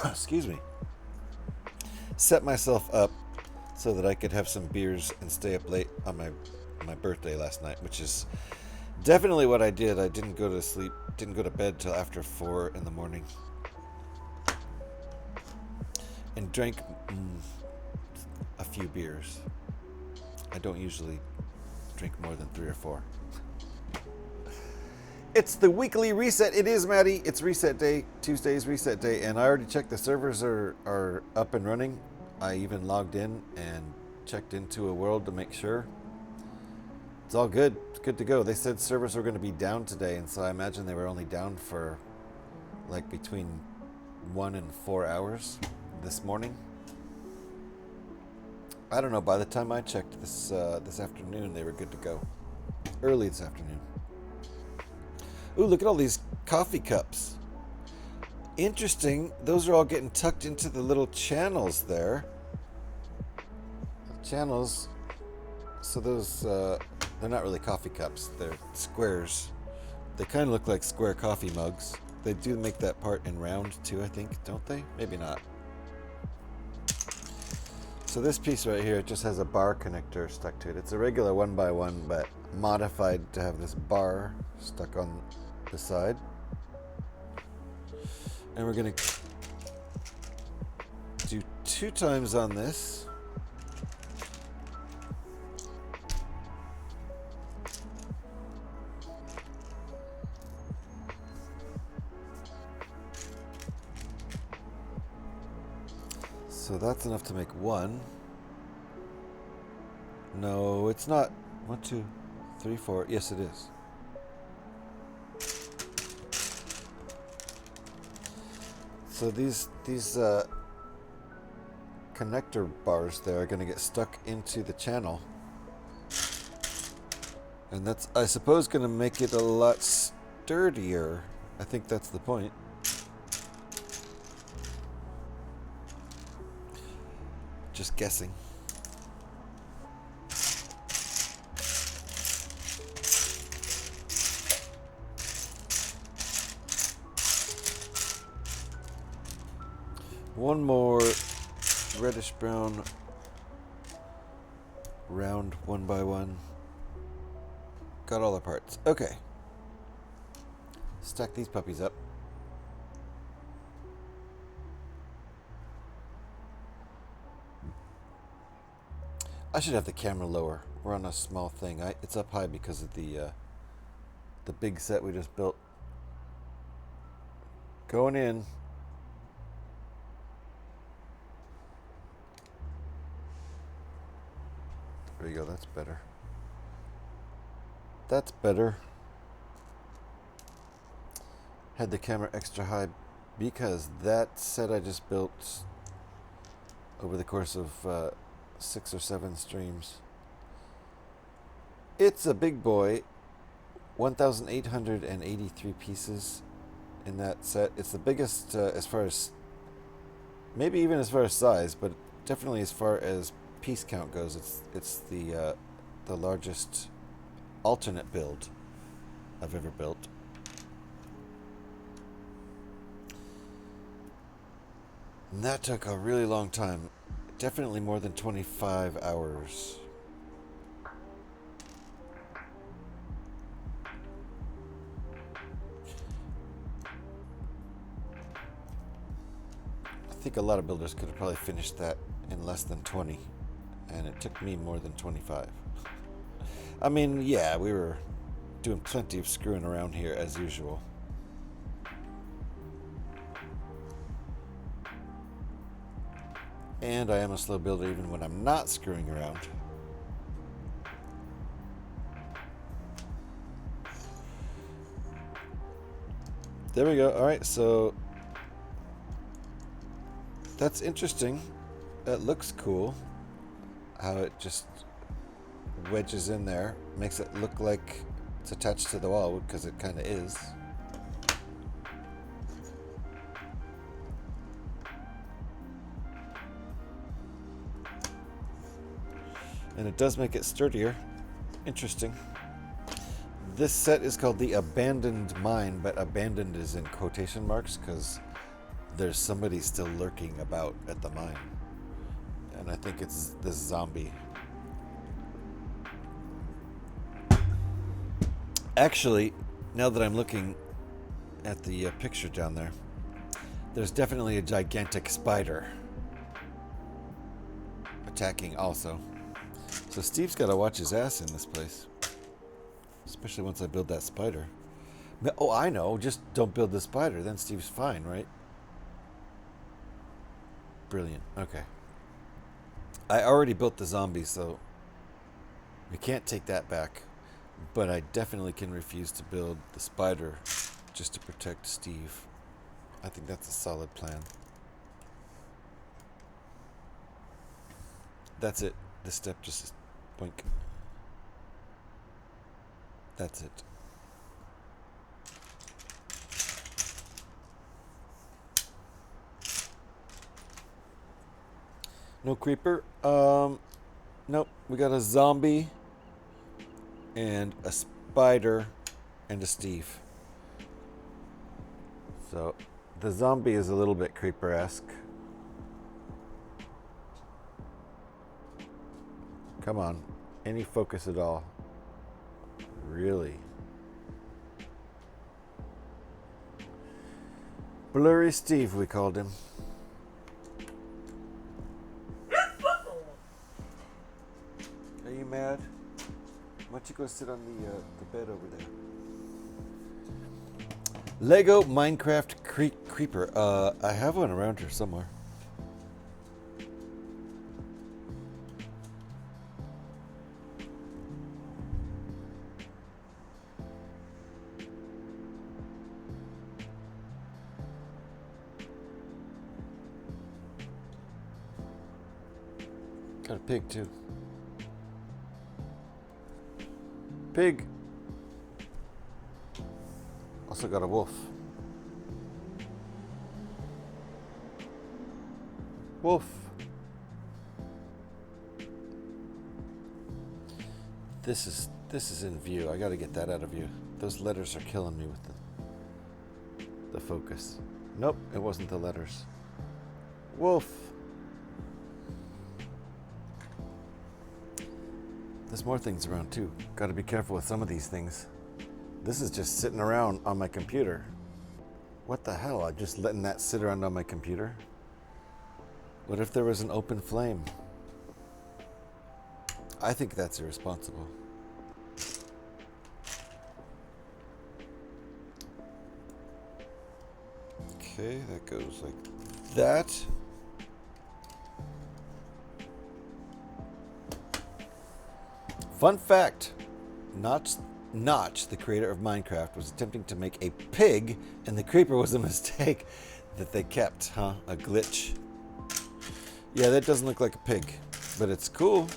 excuse me, set myself up so that I could have some beers and stay up late on my birthday last night, which is definitely what I did. I didn't go to sleep, didn't go to bed till after 4 in the morning, and drank a few beers. I don't usually drink more than 3 or 4. It's the weekly reset. It is, Maddie. It's reset day. Tuesday's reset day, and I already checked the servers are up and running. I even logged in and checked into a world to make sure. It's all good. It's good to go. They said servers were going to be down today, and so I imagine they were only down for like between 1 and 4 hours. this morning. I don't know. By the time I checked this afternoon, they were good to go. Early this afternoon. Ooh, look at all these coffee cups. Interesting. Those are all getting tucked into the little channels there. Channels. So those, they're not really coffee cups. They're squares. They kind of look like square coffee mugs. They do make that part in round too, I think, don't they? Maybe not. So this piece right here just has a bar connector stuck to it. It's a regular 1x1, but modified to have this bar stuck on the side. And we're going to do 2 times on this. So that's enough to make 1. No, it's not. 1, 2, 3, 4. Yes, it is. So these connector bars there are going to get stuck into the channel. And that's, I suppose, going to make it a lot sturdier. I think that's the point. Just guessing. One more reddish brown round 1x1. Got all the parts. Okay. Stack these puppies up. I should have the camera lower. We're on a small thing. It's up high because of the big set we just built. Going in. There we go. That's better. That's better. Had the camera extra high because that set I just built over the course of 6 or 7 streams. It's a big boy. 1,883 pieces in that set. It's the biggest as far as, maybe even as far as size, but definitely as far as piece count goes. It's the largest alternate build I've ever built. And that took a really long time. Definitely more than 25 hours. I think a lot of builders could have probably finished that in less than 20, and it took me more than 25. I mean, yeah, we were doing plenty of screwing around here as usual. And I am a slow builder even when I'm not screwing around. There we go. All right, so that's interesting. That looks cool. How it just wedges in there. Makes it look like it's attached to the wall, because it kind of is. And it does make it sturdier. Interesting. This set is called the Abandoned Mine, but abandoned is in quotation marks because there's somebody still lurking about at the mine. And I think it's this zombie. Actually, now that I'm looking at the picture down there, there's definitely a gigantic spider attacking also. So Steve's got to watch his ass in this place. Especially once I build that spider. Oh, I know. Just don't build the spider. Then Steve's fine, right? Brilliant. Okay. I already built the zombie, so we can't take that back. But I definitely can refuse to build the spider just to protect Steve. I think that's a solid plan. That's it. This step just boink. That's it. No creeper. Nope. We got a zombie and a spider and a Steve. So the zombie is a little bit creeper-esque. Come on. Any focus at all. Really? Blurry Steve, we called him. Are you mad? Why don't you go sit on the bed over there? Lego Minecraft Creeper. I have one around here somewhere. Got a pig too. Pig. Also got a wolf. Wolf. This is in view. I got to get that out of view. Those letters are killing me with the focus. Nope, it wasn't the letters. Wolf. There's more things around too. Got to be careful with some of these things. This is just sitting around on my computer. What the hell? I'm just letting that sit around on my computer? What if there was an open flame? I think that's irresponsible. Okay, that goes like that. Fun fact, Notch, the creator of Minecraft, was attempting to make a pig, and the creeper was a mistake that they kept, huh? A glitch. Yeah, that doesn't look like a pig, but it's cool.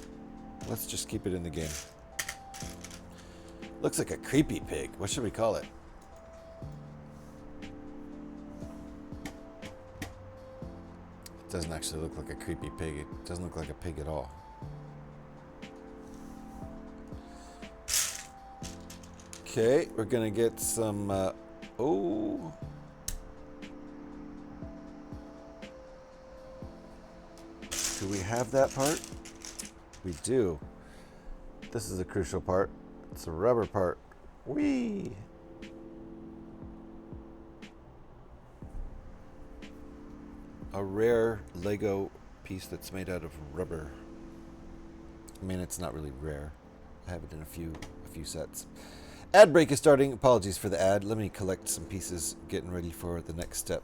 Let's just keep it in the game. Looks like a creepy pig. What should we call it? It doesn't actually look like a creepy pig. It doesn't look like a pig at all. Okay, we're gonna get some, oh. Do we have that part? We do. This is a crucial part. It's a rubber part. Whee! A rare Lego piece that's made out of rubber. I mean, it's not really rare. I have it in a few sets. Ad break is starting. Apologies for the ad. Let me collect some pieces, getting ready for the next step.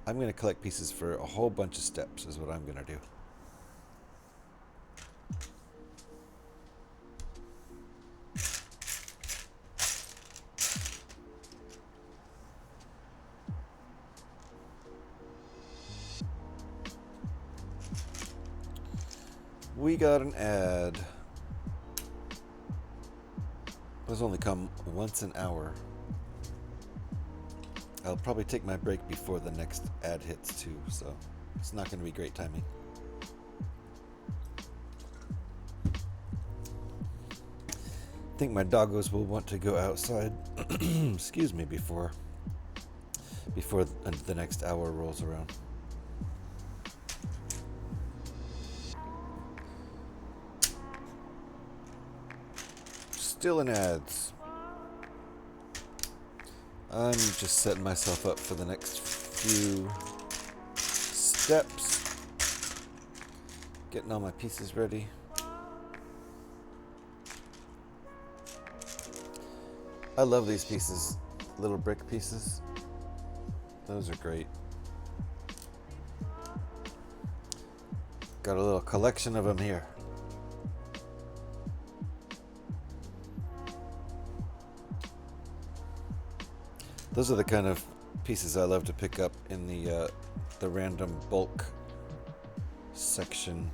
I'm going to collect pieces for a whole bunch of steps is what I'm going to do. We got an ad. Those only come once an hour. I'll probably take my break before the next ad hits too, so it's not going to be great timing. I think my doggos will want to go outside. Excuse me, before the next hour rolls around. Still in ads. I'm just setting myself up for the next few steps. Getting all my pieces ready. I love these pieces, little brick pieces. Those are great. Got a little collection of them here. Those are the kind of pieces I love to pick up in the random bulk section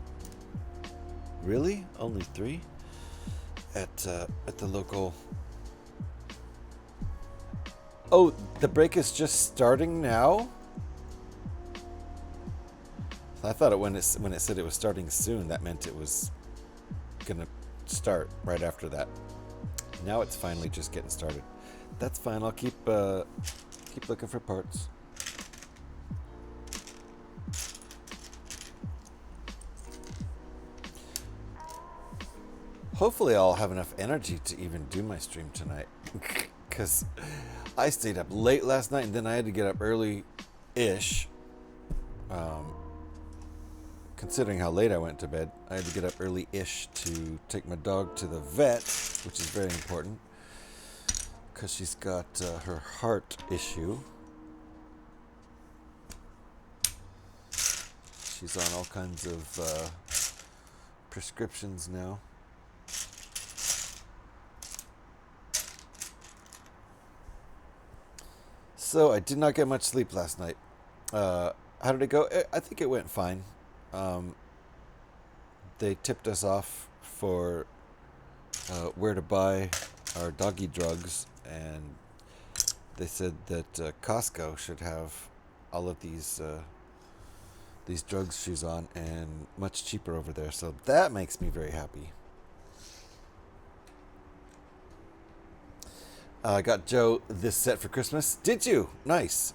Really? Only 3? At the local... Oh, the break is just starting now? I thought when it said it was starting soon, that meant it was gonna start right after that. Now it's finally just getting started. That's fine. I'll keep looking for parts. Hopefully I'll have enough energy to even do my stream tonight. Because I stayed up late last night and then I had to get up early-ish. Considering how late I went to bed, I had to get up early-ish to take my dog to the vet, which is very important. Because she's got her heart issue. She's on all kinds of prescriptions now. So I did not get much sleep last night. How did it go? I think it went fine. They tipped us off for where to buy our doggy drugs, and they said that Costco should have all of these drugs she's on, and much cheaper over there. So that makes me very happy. I got Joe this set for Christmas. Did you? Nice.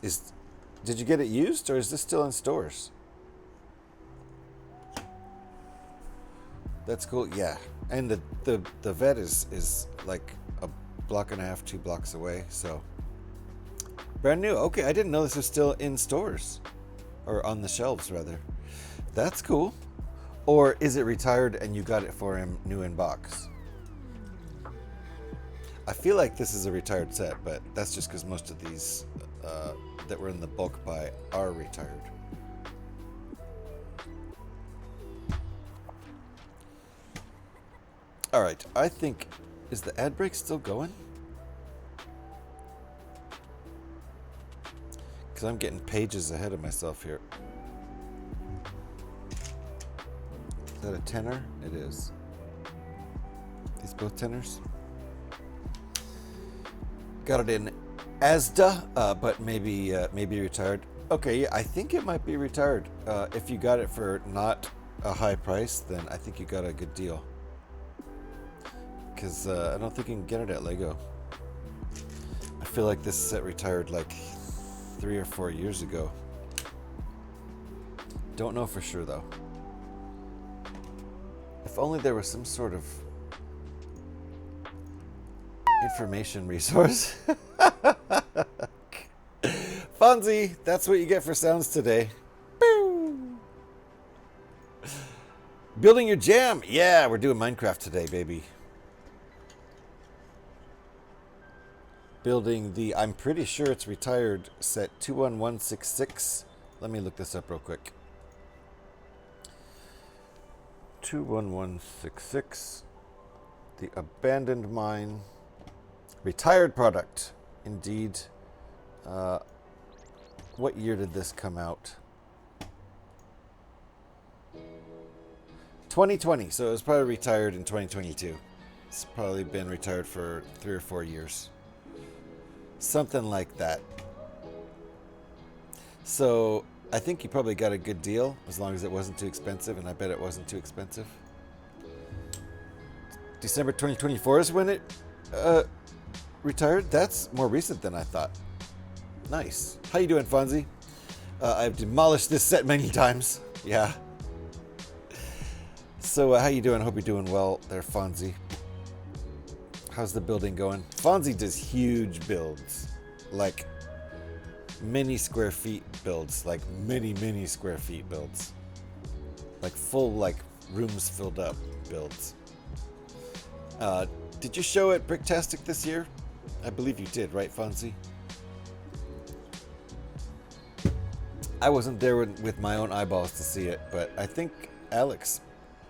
Did you get it used, or is this still in stores? That's cool. Yeah, and the vet is like a block and a half, 2 blocks away. So brand new. Okay, I didn't know this was still in stores, or on the shelves rather. That's cool. Or is it retired and you got it for him new in box? I feel like this is a retired set, but that's just because most of these that were in the bulk buy are retired. All right, I think, is the ad break still going? Because I'm getting pages ahead of myself here. Is that a tenner? It is. These both tenors? Got it in Asda, but maybe retired. Okay, yeah, I think it might be retired. If you got it for not a high price, then I think you got a good deal. Because I don't think you can get it at Lego. I feel like this set retired like 3 or 4 years ago. Don't know for sure though. If only there was some sort of information resource. Fonzie, that's what you get for sounds today. Boo. Building your jam. Yeah, we're doing Minecraft today, baby. Building the, I'm pretty sure it's retired, set 21166. Let me look this up real quick. 21166. The abandoned mine. Retired product. Indeed. What year did this come out? 2020. So it was probably retired in 2022. It's probably been retired for 3 or 4 years. Something like that. So I think you probably got a good deal as long as it wasn't too expensive, and I bet it wasn't too expensive. December 2024 is when it retired. That's more recent than I thought. Nice. How you doing, Fonzie? I've demolished this set many times. Yeah. So how you doing? Hope you're doing well there, Fonzie. How's the building going? Fonzie does huge builds, like many square feet builds, like many square feet builds, like full, like rooms filled up builds. Did you show at Bricktastic this year? I believe you did, right, Fonzie? I wasn't there with my own eyeballs to see it, but I think Alex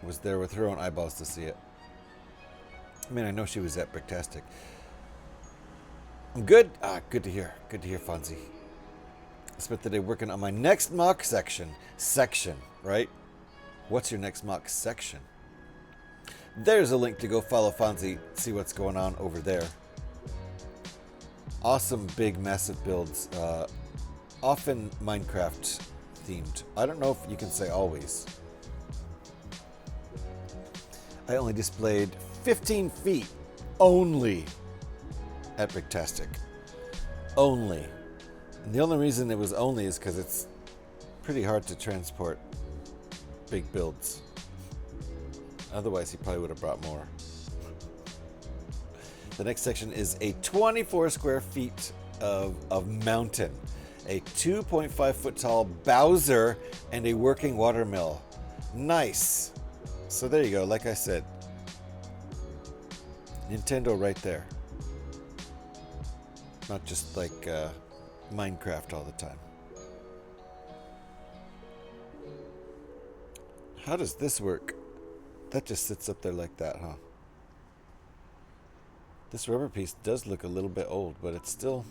was there with her own eyeballs to see it. I mean, I know she was at Bricktastic. I'm good. Good to hear. Good to hear, Fonzie. I spent the day working on my next mock section. Section, right? What's your next mock section? There's a link to go follow Fonzie, see what's going on over there. Awesome, big, massive builds. Often Minecraft themed. I don't know if you can say always. I only displayed 15 feet only at Bricktastic. Only. And the only reason it was only is because it's pretty hard to transport big builds. Otherwise, he probably would have brought more. The next section is a 24 square feet of mountain, a 2.5 foot tall Bowser, and a working watermill. Nice. So there you go. Like I said, Nintendo right there. Not just like Minecraft all the time. How does this work? That just sits up there like that, huh? This rubber piece does look a little bit old, but it's still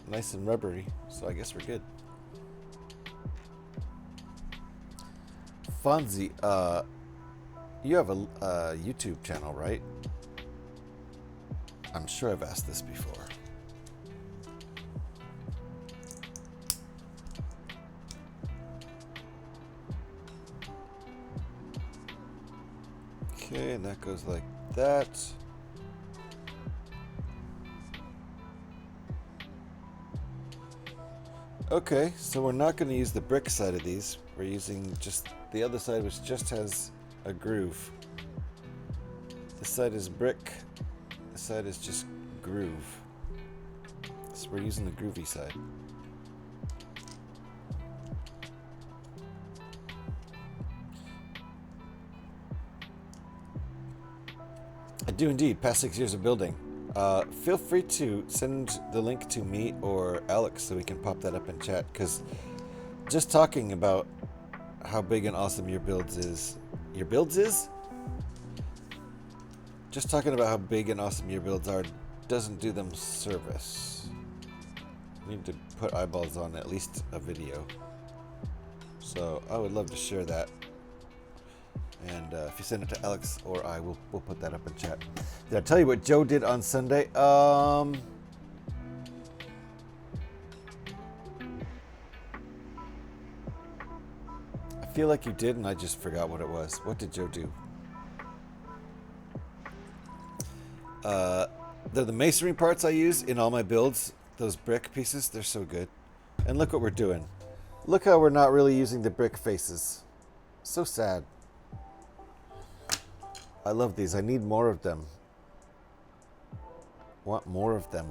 nice and rubbery, so I guess we're good. Fonzie, you have a YouTube channel, right? I'm sure I've asked this before. Okay, and that goes like that. Okay, so we're not going to use the brick side of these. We're using just the other side, which just has a groove. This side is brick. This side is just groove. So we're using the groovy side. I do indeed. Past 6 years of building. Feel free to send the link to me or Alex so we can pop that up in chat, because just talking about how big and awesome your builds is. Just talking about how big and awesome your builds are doesn't do them service. We need to put eyeballs on at least a video. So I would love to share that. And if you send it to Alex or I, we'll put that up in chat. Did I tell you what Joe did on Sunday? I feel like you did, and I just forgot what it was. What did Joe do? They're the masonry parts I use in all my builds. Those brick pieces, they're so good. And look what we're doing. Look how we're not really using the brick faces. So sad. I love these. I need more of them. Want more of them.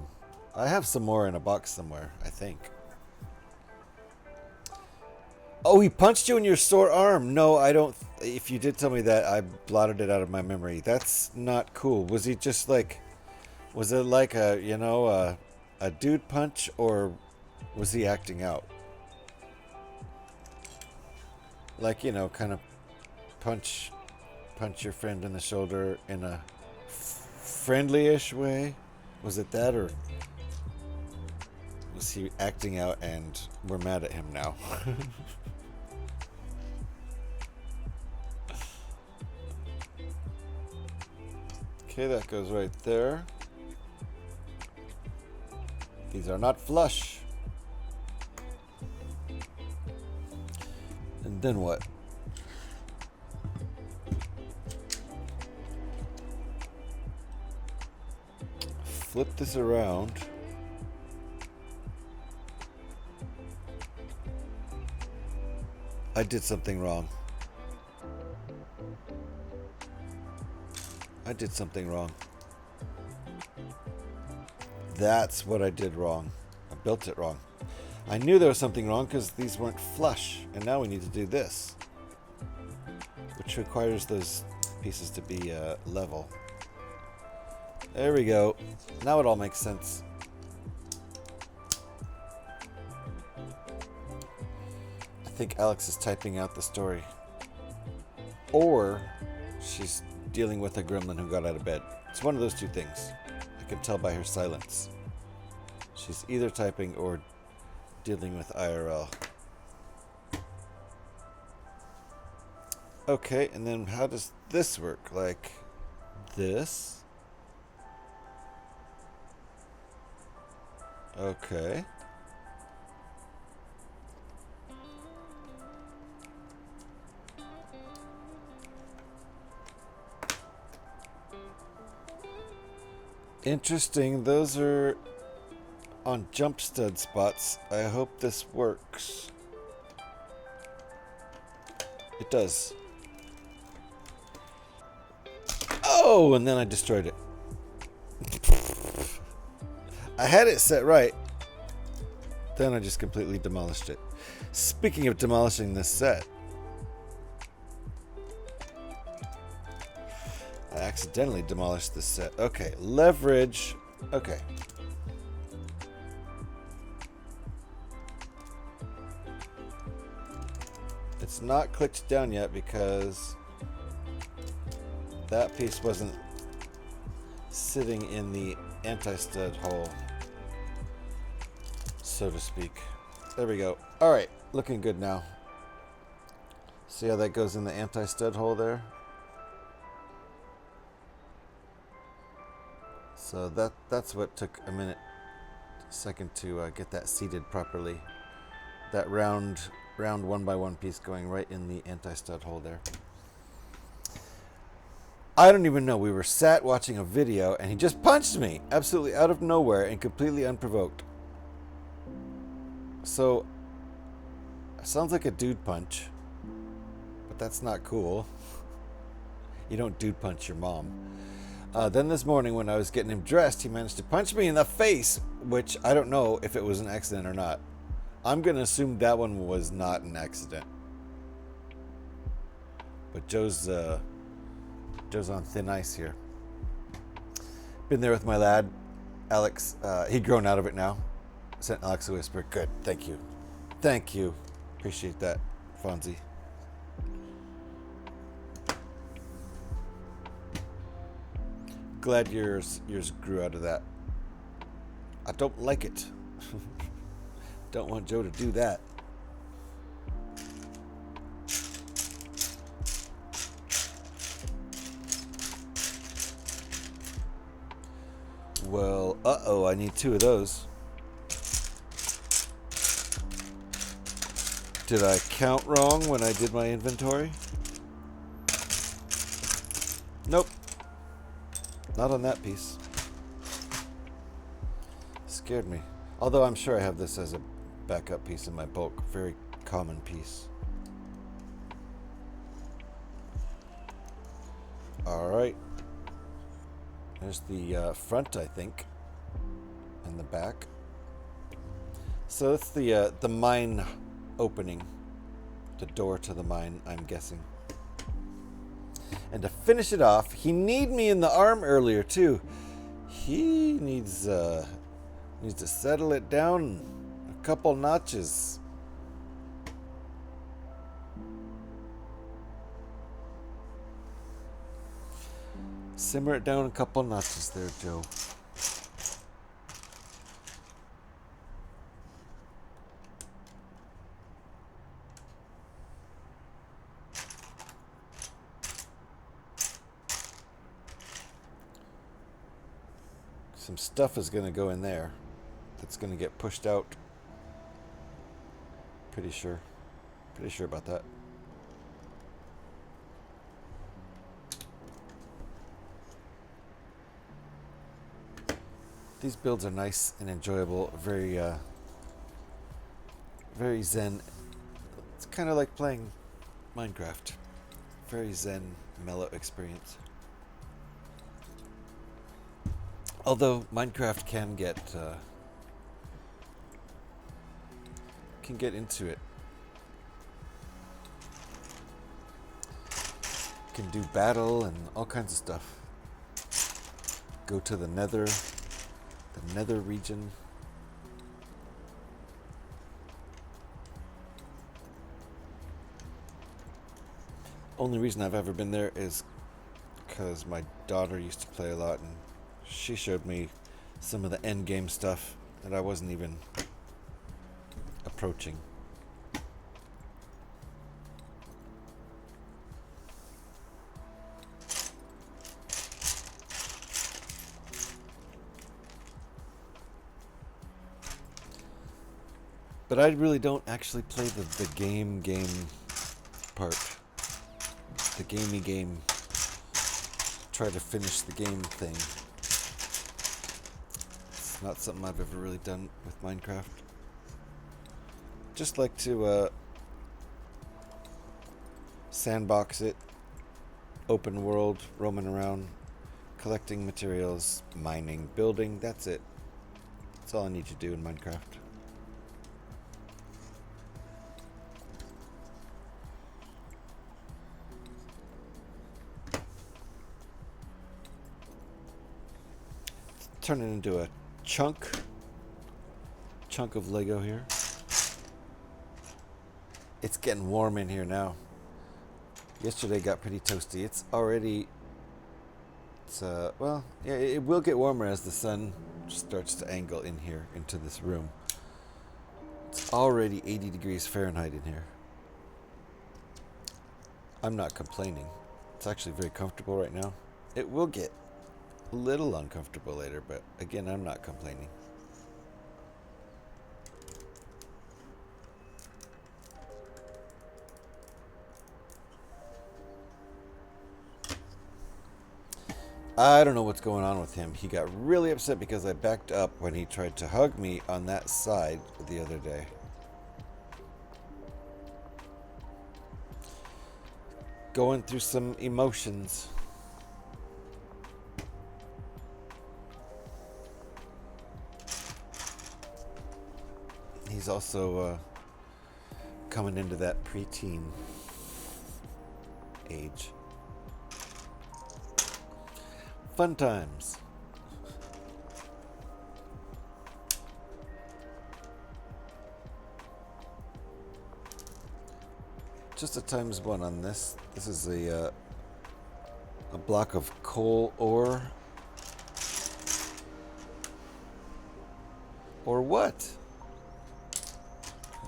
I have some more in a box somewhere, I think. Oh, he punched you in your sore arm. No, I don't. If you did tell me that, I blotted it out of my memory. That's not cool. Was he just like, was it like a, you know, a dude punch, or was he acting out? Like, you know, kind of punch your friend in the shoulder in a friendly-ish way? Was it that, or was he acting out and we're mad at him now? Okay, that goes right there. These are not flush. And then what? Flip this around. I did something wrong. I did something wrong. That's what I did wrong. I built it wrong. I knew there was something wrong because these weren't flush. And now we need to do this, which requires those pieces to be level. There we go. Now it all makes sense. I think Alex is typing out the story. Or she's dealing with a gremlin who got out of bed. It's one of those two things. I can tell by her silence. She's either typing or dealing with IRL. Okay, and then how does this work? Like, this. Okay. Interesting. Those are on jump stud spots. I hope this works. It does. Oh, and then I destroyed it. I had it set right. Then I just completely demolished it. Speaking of demolishing this set, I accidentally demolished this set. Okay, leverage. Okay. It's not clicked down yet because that piece wasn't sitting in the anti-stud hole, so to speak. There we go. All right, looking good now. See how that goes in the anti-stud hole there? So that's what took a second to get that seated properly. That round 1x1 piece going right in the anti-stud hole there. I don't even know. We were sat watching a video and he just punched me absolutely out of nowhere and completely unprovoked. So, sounds like a dude punch, but that's not cool. You don't dude punch your mom. Then this morning when I was getting him dressed, he managed to punch me in the face, which I don't know if it was an accident or not. I'm going to assume that one was not an accident. But Joe's on thin ice here. Been there with my lad, Alex. He'd grown out of it now. Sent Alex a whisper. Good, thank you. Thank you. Appreciate that, Fonzie. Glad yours grew out of that. I don't like it. Don't want Joe to do that. Well, uh-oh, I need 2 of those. Did I count wrong when I did my inventory? Nope. Not on that piece. Scared me. Although I'm sure I have this as a backup piece in my bulk. Very common piece. Alright. There's the front, I think. And the back. So that's the mine opening. The door to the mine, I'm guessing. And to finish it off, he kneed me in the arm earlier too. He needs to settle it down a couple notches. Simmer it down a couple notches there, Joe. Some stuff is going to go in there that's going to get pushed out. Pretty sure about that. These builds are nice and enjoyable, very zen. It's kind of like playing Minecraft. Very zen, mellow experience. Although Minecraft can get into it. Can do battle and all kinds of stuff. Go to the nether region. Only reason I've ever been there is because my daughter used to play a lot and she showed me some of the end game stuff that I wasn't even approaching. But I really don't actually play the game part. The gamey game. Try to finish the game thing. It's not something I've ever really done with Minecraft. Just like to sandbox it, open world, roaming around, collecting materials, mining, building. That's it. That's all I need to do in Minecraft. Turn it into a chunk of Lego here. It's getting warm in here now. Yesterday got pretty toasty. It's already, well, yeah, it will get warmer as the sun starts to angle in here into this room. It's already 80 degrees Fahrenheit in here. I'm not complaining. It's actually very comfortable right now. It will get a little uncomfortable later, but again, I'm not complaining. I don't know what's going on with him. He got really upset because I backed up when he tried to hug me on that side the other day. Going through some emotions. He's also coming into that preteen age. Fun times. Just a ×1 on this. This is a block of coal ore. Or what?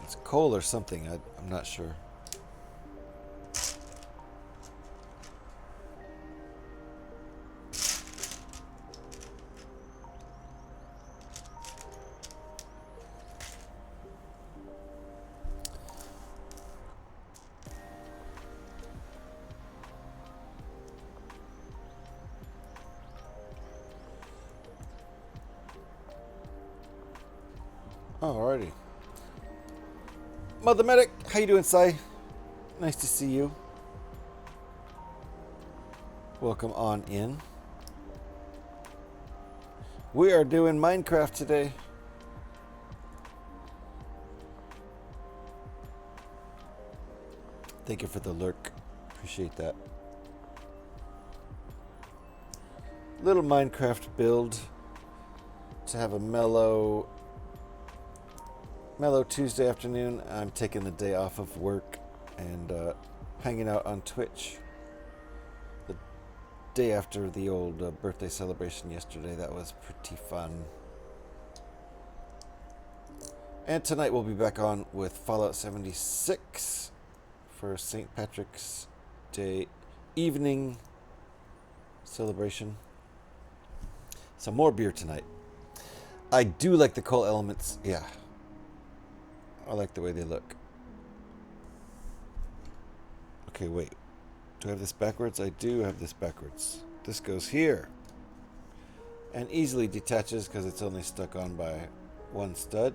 It's coal or something. I'm not sure. Alrighty. Mother Medic, how you doing, Si? Nice to see you. Welcome on in. We are doing Minecraft today. Thank you for the lurk. Appreciate that. Little Minecraft build to have a mellow Tuesday afternoon. I'm taking the day off of work and hanging out on Twitch. The day after the old birthday celebration yesterday. That was pretty fun. And tonight we'll be back on with Fallout 76 for St. Patrick's Day evening celebration. Some more beer tonight. I do like the coal elements. Yeah. I like the way they look. Okay, wait. Do I have this backwards? I do have this backwards. This goes here. And easily detaches because it's only stuck on by one stud.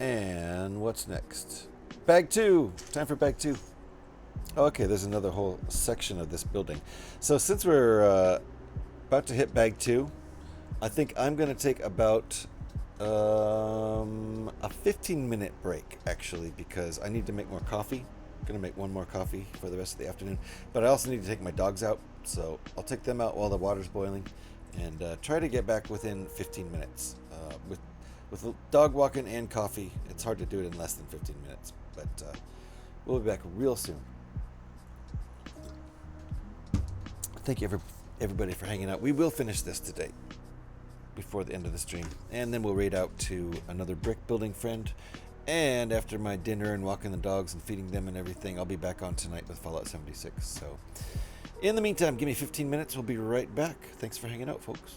And what's next? Bag 2. Time for bag 2. Okay, there's another whole section of this building. So since we're about to hit bag 2, I think I'm going to take about a 15-minute break, actually, because I need to make more coffee. I'm going to make one more coffee for the rest of the afternoon. But I also need to take my dogs out, so I'll take them out while the water's boiling and try to get back within 15 minutes. With dog walking and coffee, it's hard to do it in less than 15 minutes. But we'll be back real soon. Thank you, everybody, for hanging out. We will finish this today before the end of the stream, and then we'll raid out to another brick building friend. And after my dinner and walking the dogs and feeding them and everything, I'll be back on tonight with Fallout 76. So in the meantime, give me 15 minutes. We'll be right back. Thanks for hanging out, folks.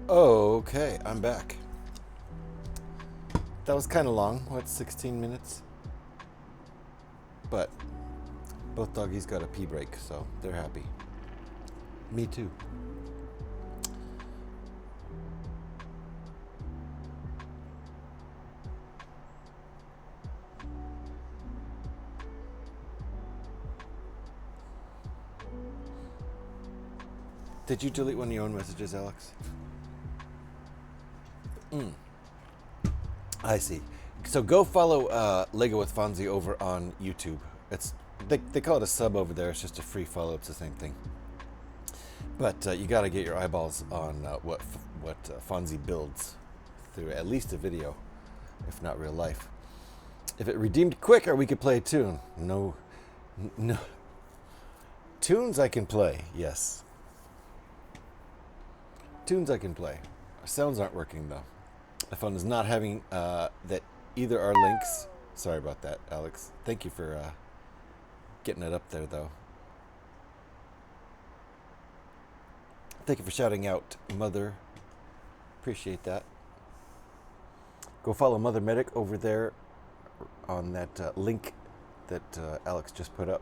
Okay, I'm back. That was kind of long. What, 16 minutes? But both doggies got a pee break, so they're happy. Me too. Did you delete one of your own messages, Alex? I see. So go follow Lego with Fonzie over on YouTube. They call it a sub over there. It's just a free follow. It's the same thing. But you got to get your eyeballs on what Fonzie builds through at least a video, if not real life. If it redeemed quicker, we could play a tune. No. Tunes I can play, yes. Tunes I can play. Our sounds aren't working though. My phone is not having that either our links. Sorry about that, Alex. Thank you for getting it up there though. Thank you for shouting out, Mother. Appreciate that. Go follow Mother Medic over there on that link that Alex just put up.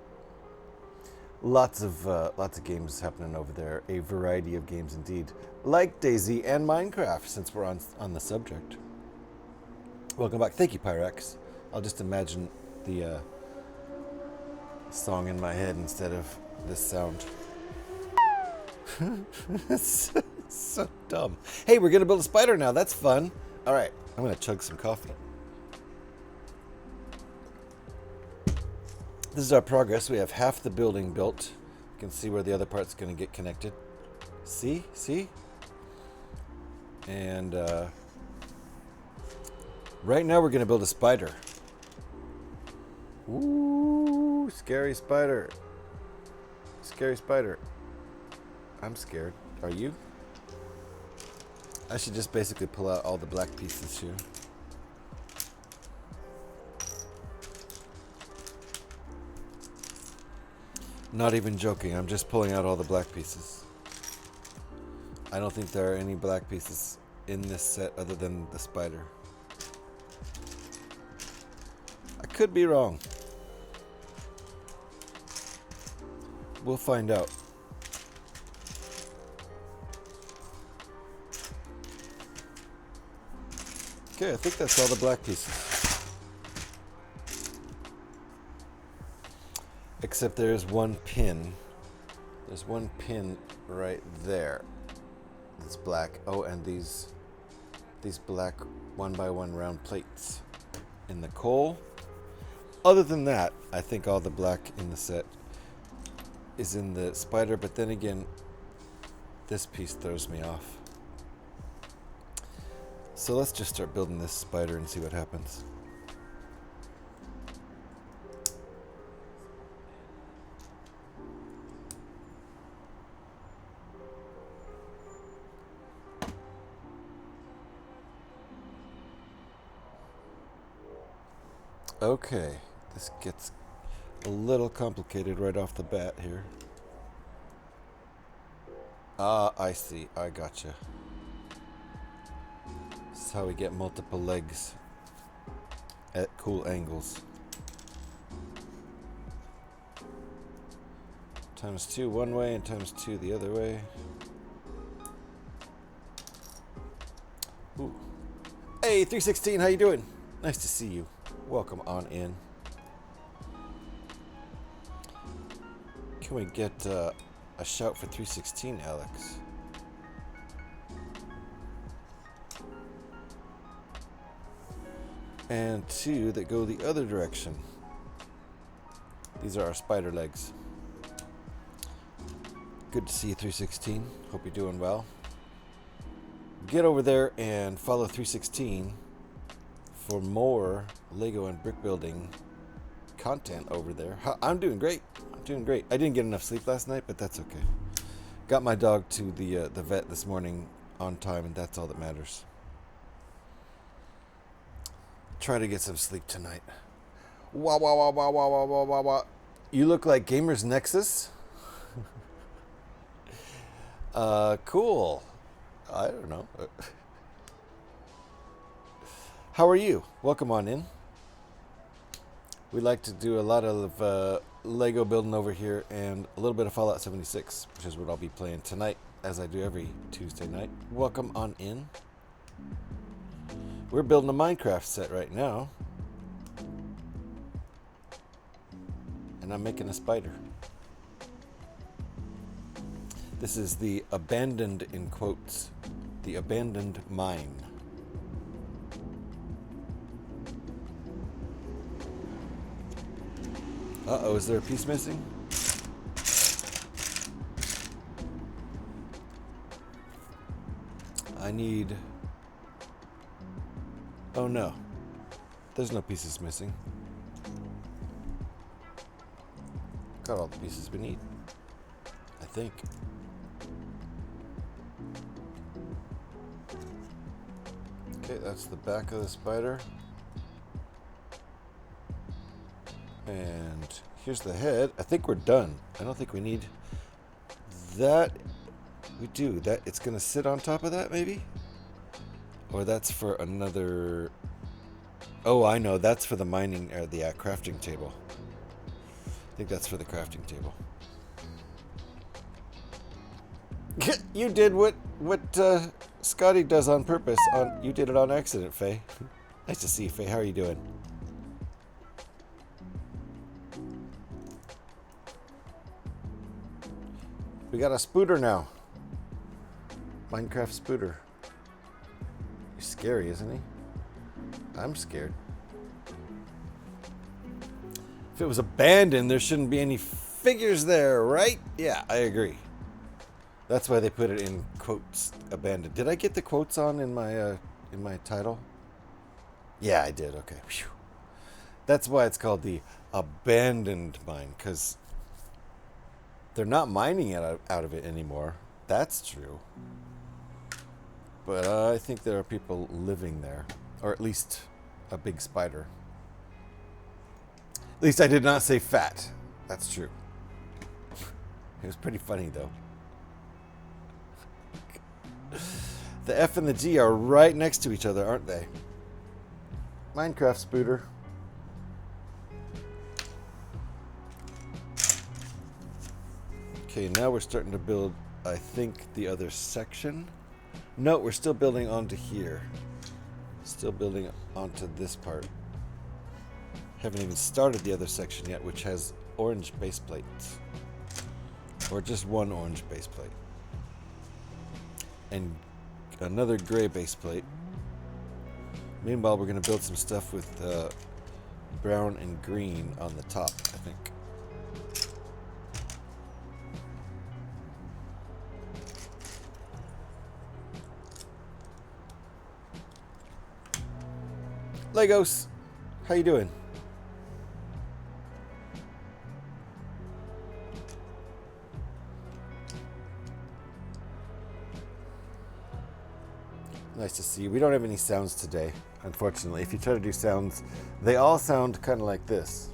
Lots of games happening over there. A variety of games indeed, like DayZ and Minecraft. Since we're on the subject. Welcome back. Thank you, Pyrex. I'll just imagine the song in my head instead of this sound. It's so dumb. Hey, we're gonna build a spider now. That's fun. All right, I'm gonna chug some coffee. This is our progress. We have half the building built. You can see where the other part's going to get connected. See? And right now we're going to build a spider. Ooh, scary spider. Scary spider. I'm scared. Are you? I should just basically pull out all the black pieces here. Not even joking, I'm just pulling out all the black pieces. I don't think there are any black pieces in this set other than the spider. I could be wrong. We'll find out. Okay, I think that's all the black pieces. Except there's one pin. There's one pin right there. It's black. Oh, and these black 1x1 round plates in the coal. Other than that, I think all the black in the set is in the spider, but then again, this piece throws me off. So let's just start building this spider and see what happens. Okay, this gets a little complicated right off the bat here. Ah, I see. I gotcha. This is how we get multiple legs at cool angles. ×2 one way and ×2 the other way. Ooh. Hey, 316, how you doing? Nice to see you. Welcome on in. Can we get a shout for 316, Alex? And 2 that go the other direction. These are our spider legs. Good to see you, 316. Hope you're doing well. Get over there and follow 316 for more Lego and brick building content over there. I'm doing great. I'm doing great. I didn't get enough sleep last night, but that's okay. Got my dog to the vet this morning on time, and that's all that matters. Try to get some sleep tonight. Wah, wah, wah, wah, wah, wah, wah, wah, wah. You look like Gamers Nexus. Cool. I don't know. How are you? Welcome on in. We like to do a lot of Lego building over here and a little bit of Fallout 76, which is what I'll be playing tonight, as I do every Tuesday night. Welcome on in. We're building a Minecraft set right now. And I'm making a spider. This is the abandoned, in quotes, the abandoned mine. Uh-oh, is there a piece missing? I need... Oh no, there's no pieces missing. Got all the pieces we need, I think. Okay, that's the back of the spider. And here's the head. I think we're done. I don't think we need that. We do. That it's gonna sit on top of that, maybe? Or that's for another... Oh, I know. That's for the mining, or the crafting table. I think that's for the crafting table. You did what Scotty does on purpose. You did it on accident, Faye. Nice to see you, Faye. How are you doing? We got a spooter now. Minecraft spooter. He's scary, isn't he? I'm scared. If it was abandoned, there shouldn't be any figures there, right? Yeah, I agree. That's why they put it in quotes, abandoned. Did I get the quotes on in my title? Yeah, I did. Okay. Whew. That's why it's called the abandoned mine, because they're not mining it out of it anymore. That's true. But I think there are people living there, or at least a big spider. At least I did not say fat. That's true. It was pretty funny, though. The F and the G are right next to each other, aren't they? Minecraft spooter. Okay, now we're starting to build, I think, the other section. No, we're still building onto here. Still building onto this part. Haven't even started the other section yet, which has orange base plates. Or just one orange base plate. And another gray base plate. Meanwhile, we're going to build some stuff with brown and green on the top, I think. Legos, how you doing? Nice to see you. We don't have any sounds today, unfortunately. If you try to do sounds, they all sound kind of like this.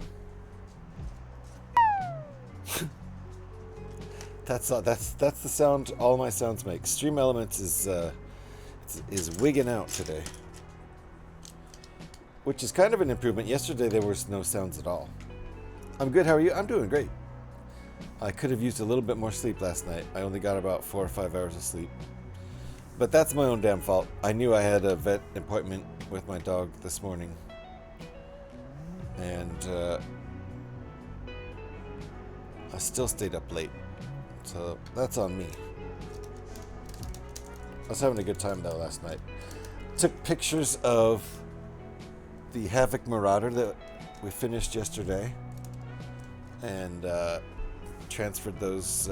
That's the sound all my sounds make. Stream Elements is wigging out today, which is kind of an improvement. Yesterday there was no sounds at all. I'm good. How are you? I'm doing great. I could have used a little bit more sleep last night. I only got about 4 or 5 hours of sleep. But that's my own damn fault. I knew I had a vet appointment with my dog this morning. And I still stayed up late. So that's on me. I was having a good time though last night. Took pictures of the Havoc Marauder that we finished yesterday. and transferred those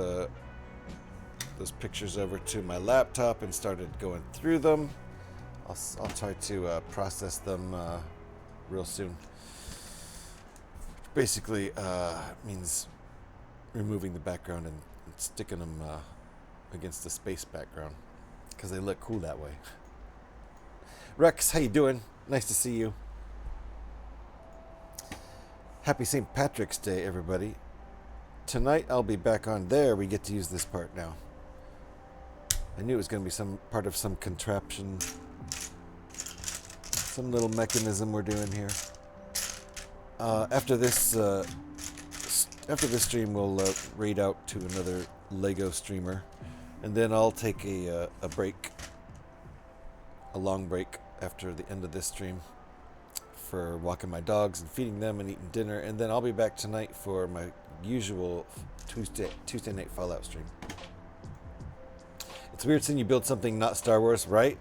pictures over to my laptop and started going through them. I'll try to process them real soon. Basically means removing the background and sticking them against the space background because they look cool that way. Rex, how you doing? Nice to see you. Happy St. Patrick's Day, everybody. Tonight I'll be back on there. We get to use this part now. I knew it was going to be some part of some contraption, some little mechanism we're doing here. After this stream, we'll raid out to another Lego streamer, and then I'll take a break, a long break after the end of this stream for walking my dogs and feeding them and eating dinner, and then I'll be back tonight for my usual Tuesday night Fallout stream. It's weird seeing you build something not Star Wars, right?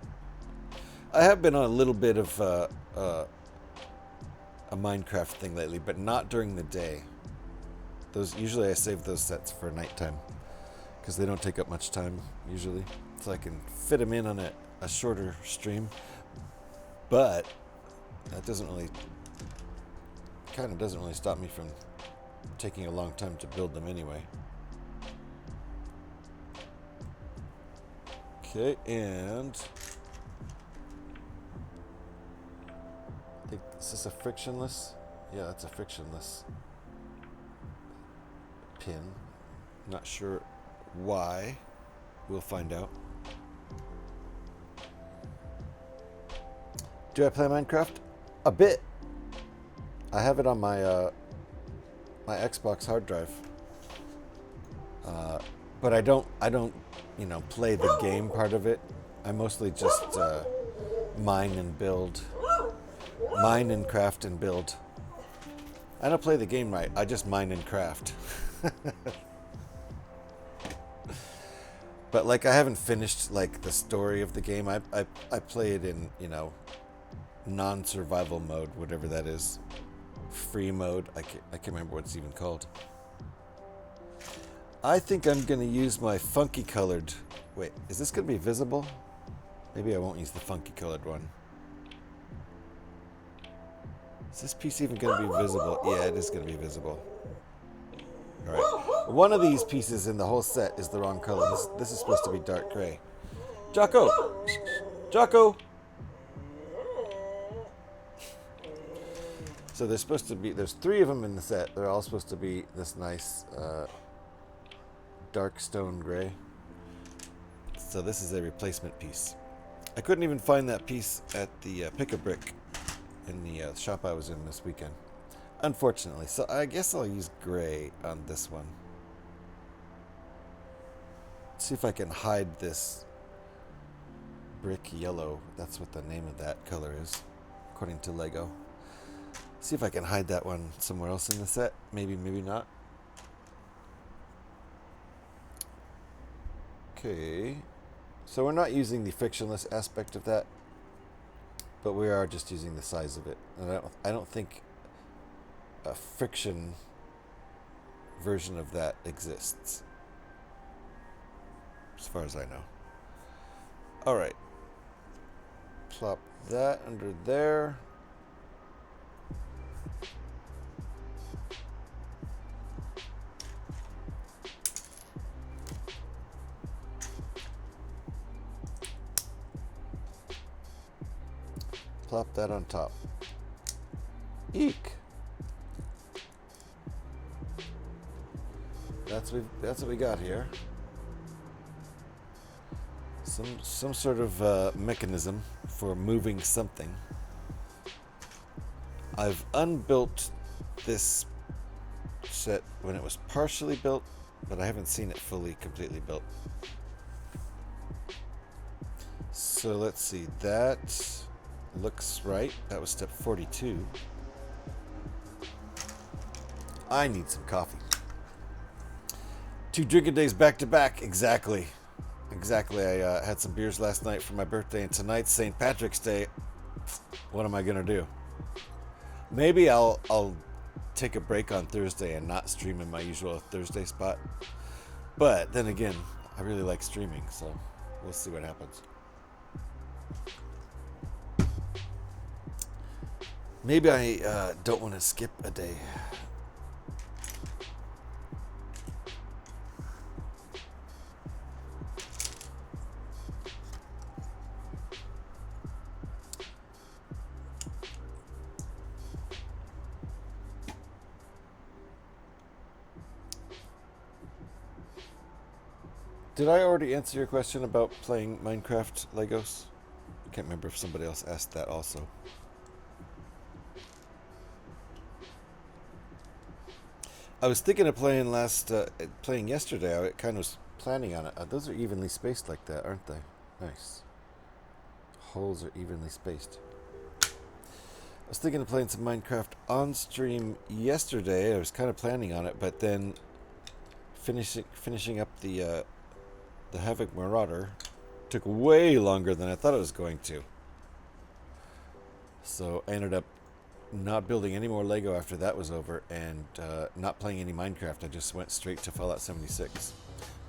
I have been on a little bit of a Minecraft thing lately, but not during the day. Usually I save those sets for nighttime because they don't take up much time usually, so I can fit them in on a shorter stream. But that doesn't really stop me from taking a long time to build them anyway. Okay, and I think, is this a frictionless? Yeah, that's a frictionless pin. Not sure why. We'll find out. Do I play Minecraft? A bit. I have it on my my Xbox hard drive. But I don't play the game part of it. I mostly just mine and build. Mine and craft and build. I don't play the game right. I just mine and craft. But like I haven't finished like the story of the game. I play it in, non-survival mode, whatever that is. Free mode. I can't remember what it's even called. I think I'm going to use my funky colored... Wait, is this going to be visible? Maybe I won't use the funky colored one. Is this piece even going to be visible? Yeah, it is going to be visible. Alright. One of these pieces in the whole set is the wrong color. This is supposed to be dark gray. Jocko! Jocko! So there's supposed to be... There's 3 of them in the set. They're all supposed to be this nice... dark stone gray. So this is a replacement piece. I couldn't even find that piece at the Pick-a-Brick in the shop I was in this weekend, unfortunately. So I guess I'll use gray on this one. See if I can hide this brick yellow. That's what the name of that color is, according to Lego. See if I can hide that one somewhere else in the set. Maybe, maybe not. Okay, so we're not using the frictionless aspect of that, but we are just using the size of it. And I don't think a friction version of that exists, as far as I know. All right, plop that under there. Plop that on top. Eek. That's what we got here. Some sort of mechanism for moving something. I've unbuilt this set when it was partially built, but I haven't seen it fully, completely built. So let's see. That looks right. That was step 42. I need some coffee. 2 drinking days back to back. Exactly. I had some beers last night for my birthday, and tonight's St. Patrick's Day. What am I gonna do? Maybe I'll take a break on Thursday and not stream in my usual Thursday spot. But then again, I really like streaming, so we'll see what happens. Maybe I don't want to skip a day. Did I already answer your question about playing Minecraft Legos? I can't remember if somebody else asked that also. I was thinking of playing yesterday. I kind of was planning on it. Those are evenly spaced like that, aren't they? Nice. Holes are evenly spaced. I was thinking of playing some Minecraft on stream yesterday. I was kind of planning on it, but then finishing up the Havoc Marauder took way longer than I thought it was going to. So I ended up not building any more Lego after that was over, and not playing any Minecraft. I just went straight to Fallout 76.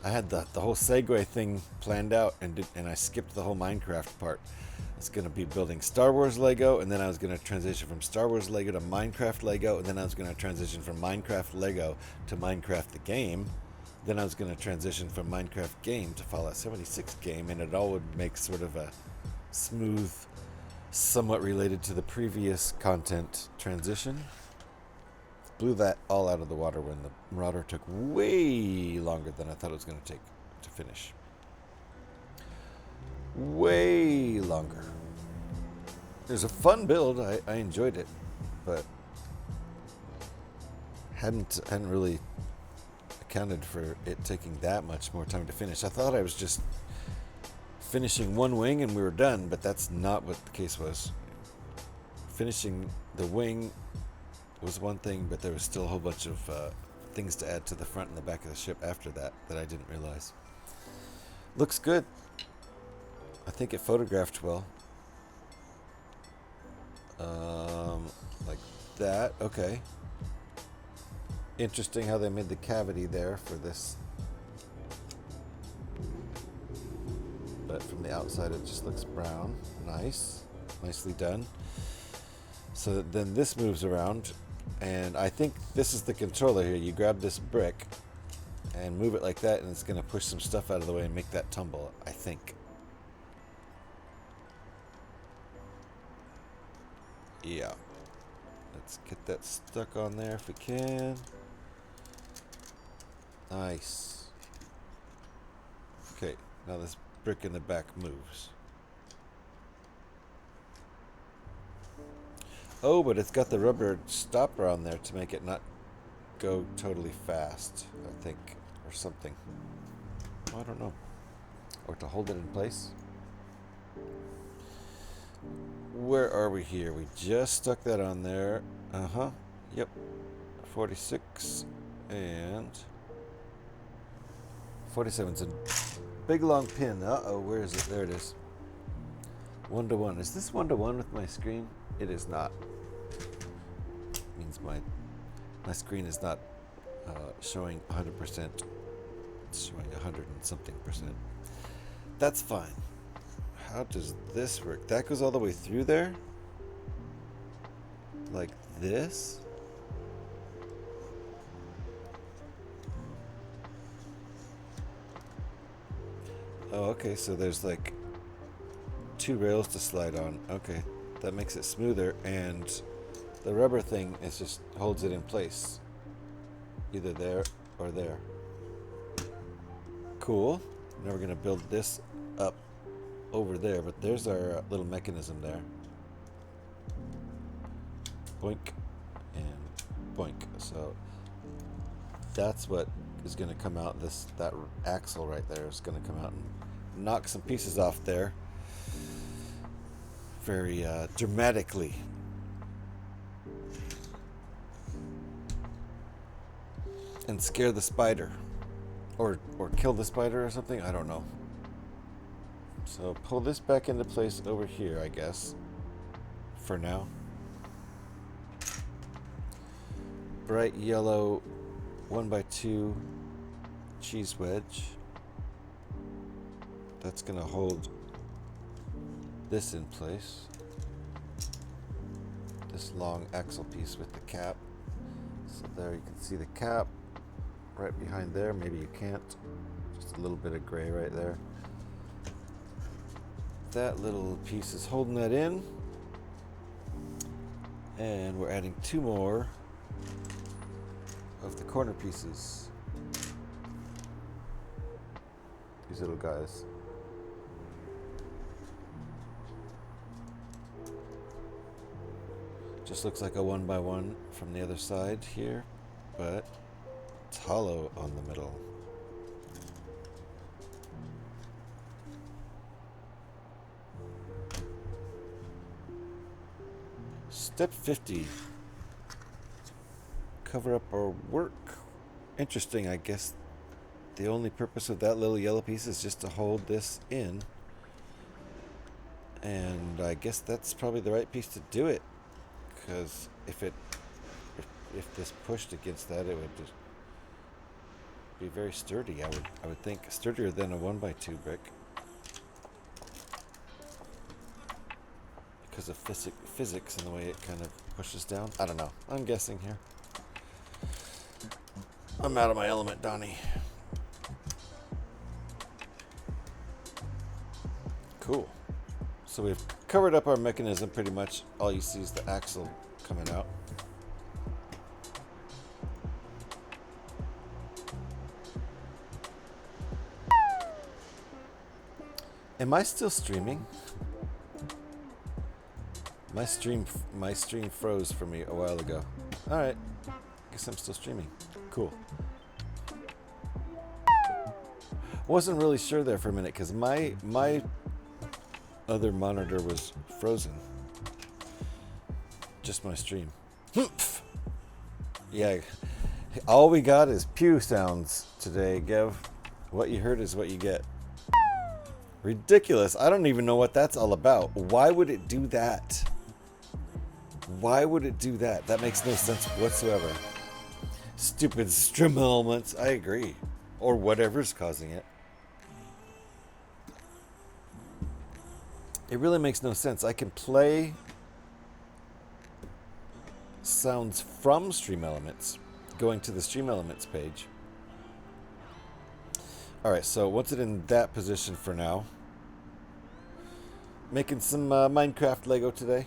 I had the whole segue thing planned out, and I skipped the whole Minecraft part. I was going to be building Star Wars Lego, and then I was going to transition from Star Wars Lego to Minecraft Lego, and then I was going to transition from Minecraft Lego to Minecraft the game. Then I was going to transition from Minecraft game to Fallout 76 game, and it all would make sort of a smooth, somewhat related to the previous content transition. Blew that all out of the water when the Marauder took way longer than I thought it was going to take to finish. Way longer. It was a fun build. I enjoyed it, but hadn't really accounted for it taking that much more time to finish. I thought I was just finishing one wing and we were done, but that's not what the case was. Finishing the wing was one thing, but there was still a whole bunch of things to add to the front and the back of the ship after that I didn't realize. Looks good. I think it photographed well. Like that. Okay. Interesting how they made the cavity there for this. But from the outside it just looks brown. Nice. Nicely done. So then this moves around, and I think this is the controller here. You grab this brick and move it like that, and it's going to push some stuff out of the way and make that tumble, I think. Yeah. Let's get that stuck on there if we can. Nice. Okay, now this brick in the back moves. Oh, but it's got the rubber stopper on there to make it not go totally fast, I think, or something. I don't know. Or to hold it in place. Where are we here? We just stuck that on there. Uh-huh. Yep. 46 and 47's a big long pin. Uh-oh, where is it? There it is. 1-to-1. Is this 1-to-1 with my screen? It is not. Means my screen is not showing 100%. It's showing 100 and something percent. That's fine. How does this work? That goes all the way through there? Like this? Oh, okay, so there's like 2 rails to slide on. Okay, that makes it smoother, and the rubber thing is just holds it in place. Either there or there. Cool. Now we're gonna build this up over there, but there's our little mechanism there. Boink and boink. So that's what is going to come out. That axle right there is going to come out and knock some pieces off there very dramatically. And scare the spider, or kill the spider or something. I don't know. So pull this back into place over here, I guess, for now. bright yellow 1x2 cheese wedge. That's going to hold this in place. This long axle piece with the cap. So there you can see the cap right behind there. Maybe you can't. Just a little bit of gray right there. That little piece is holding that in. And we're adding 2 more of the corner pieces. These little guys. Just looks like a 1x1 from the other side here, but it's hollow on the middle. Step 50. Cover up our work. Interesting, I guess the only purpose of that little yellow piece is just to hold this in. And I guess that's probably the right piece to do it. Because if this pushed against that, it would just be very sturdy. I would think sturdier than a 1x2 brick. Because of physics and the way it kind of pushes down. I don't know. I'm guessing here. I'm out of my element, Donnie. Cool. So we've covered up our mechanism pretty much. All you see is the axle coming out. Am I still streaming? My stream froze for me a while ago. All right, guess I'm still streaming. Cool. Wasn't really sure there for a minute because my other monitor was frozen. Just my stream. Yeah, all we got is pew sounds today, Gev. What you heard is what you get. Ridiculous. I don't even know what that's all about. Why would it do that? Why would it do that? That makes no sense whatsoever. Stupid stream elements. I agree. Or whatever's causing it. It really makes no sense. I can play sounds from Stream Elements, going to the Stream Elements page. Alright, so once it's in that position for now, making some Minecraft Lego today.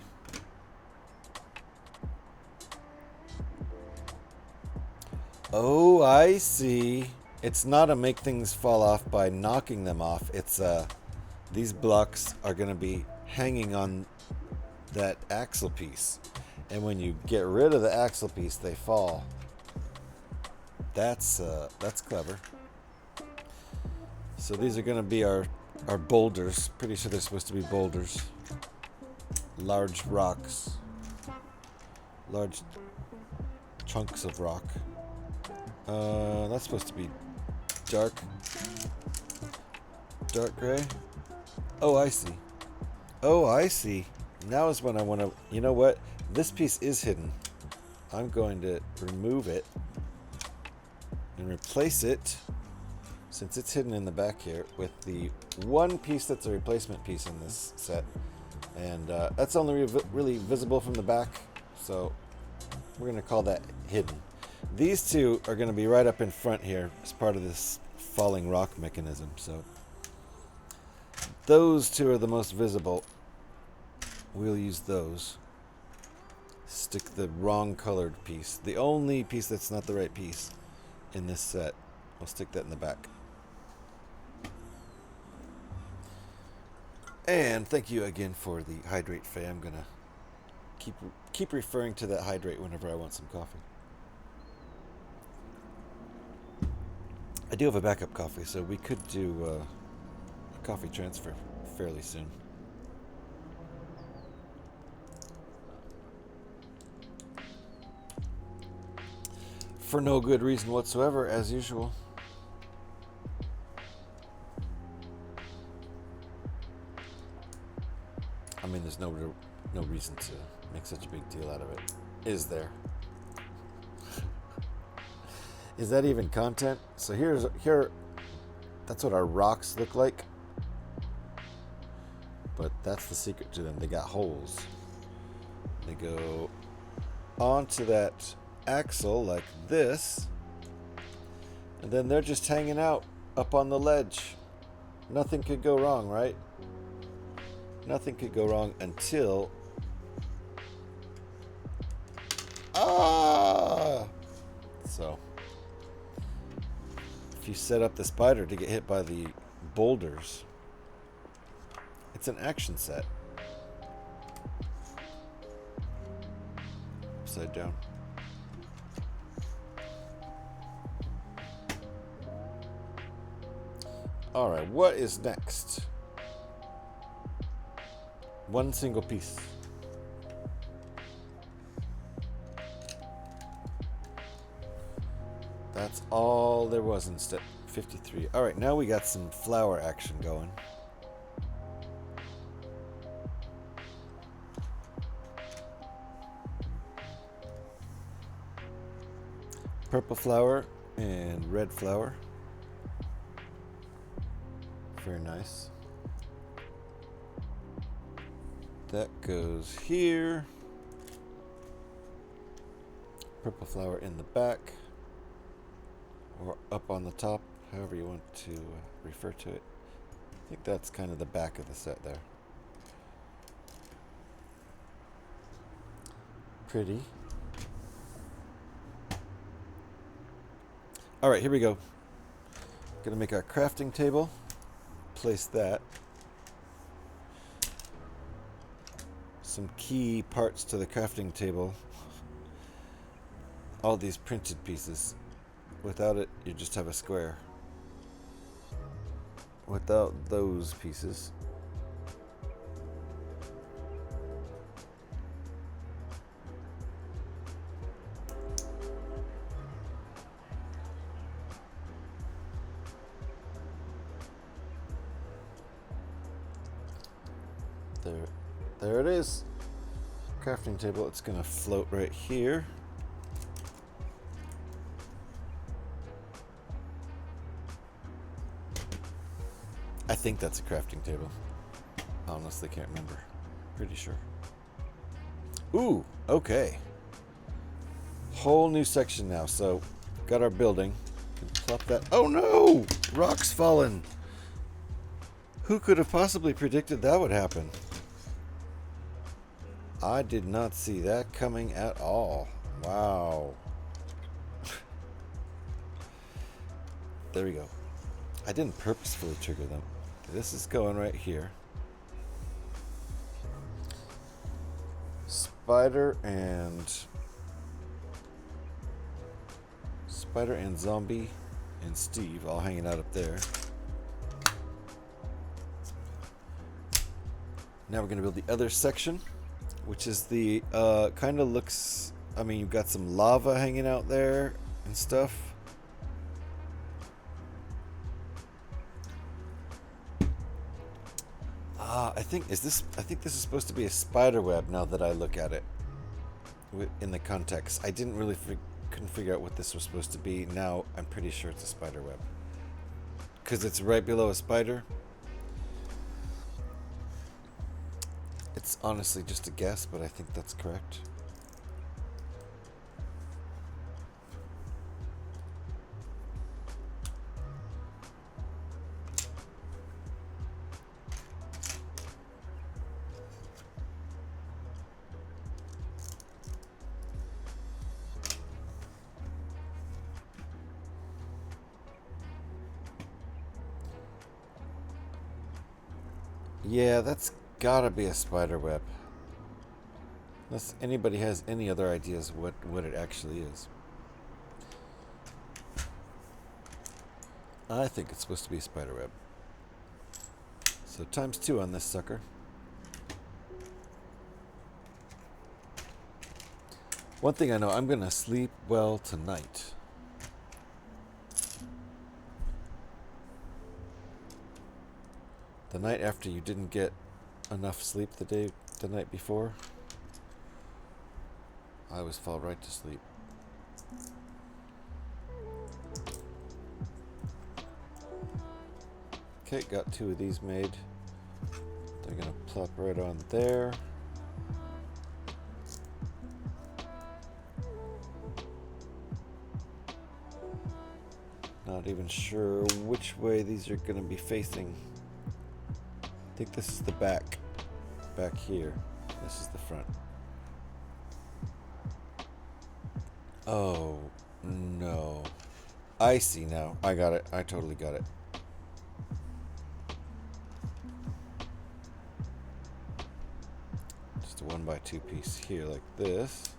Oh, I see. It's not a make things fall off by knocking them off. It's these blocks are going to be hanging on that axle piece. And when you get rid of the axle piece, they fall. That's clever. So these are going to be our boulders. Pretty sure they're supposed to be boulders. Large rocks. Large chunks of rock. That's supposed to be dark gray. Oh, I see. Oh, I see. Now is when I want to... You know what? This piece is hidden. I'm going to remove it and replace it, since it's hidden in the back here, with the one piece that's a replacement piece in this set. And that's only really visible from the back, so we're going to call that hidden. These two are going to be right up in front here as part of this falling rock mechanism. So those two are the most visible. We'll use those. Stick the wrong colored piece. The only piece that's not the right piece in this set. I'll stick that in the back. And thank you again for the hydrate, Faye. I'm going to keep referring to that hydrate whenever I want some coffee. I do have a backup coffee, so we could do a coffee transfer fairly soon. For no good reason whatsoever, as usual. I mean, there's no reason to make such a big deal out of it, is there? Is that even content? So here, that's what our rocks look like. But that's the secret to them. They got holes. They go onto that axle like this. And then they're just hanging out up on the ledge. Nothing could go wrong, right? Nothing could go wrong until... So, if you set up the spider to get hit by the boulders, it's an action set. Upside down. Alright, what is next? One single piece. That's all there was in step 53. Alright, now we got some flower action going. Purple flower and red flower. Very nice. That goes here. Purple flower in the back. Or up on the top, however you want to refer to it. I think that's kind of the back of the set there. Pretty. Alright, here we go. Gonna make our crafting table. Place that. Some key parts to the crafting table. All these printed pieces. Without it, you just have a square. Without those pieces, there it is. Crafting table. It's gonna float right here. I think that's a crafting table. Honestly, can't remember. Pretty sure. Ooh, okay. Whole new section now. So, got our building. Can plop that. Oh no! Rocks fallen. Who could have possibly predicted that would happen? I did not see that coming at all. Wow. There we go. I didn't purposefully trigger them. This is going right here. Spider and Zombie and Steve all hanging out up there. Now we're going to build the other section, which is the kind of looks, I mean, you've got some lava hanging out there and stuff. I think this is supposed to be a spider web now that I look at it in the context. I didn't really couldn't figure out what this was supposed to be. Now I'm pretty sure it's a spider web because it's right below a spider. It's honestly just a guess, but I think that's correct. Yeah, that's gotta be a spider web. Unless anybody has any other ideas what it actually is. I think it's supposed to be a spider web. So ×2 on this sucker. One thing I know, I'm gonna sleep well tonight. The night after you didn't get enough sleep the night before, I always fall right to sleep. Okay, got 2 of these made. They're gonna plop right on there. Not even sure which way these are gonna be facing. I think this is the back here. This is the front. Oh, no. I see now. I got it. I totally got it. Just a 1x2 piece here like this.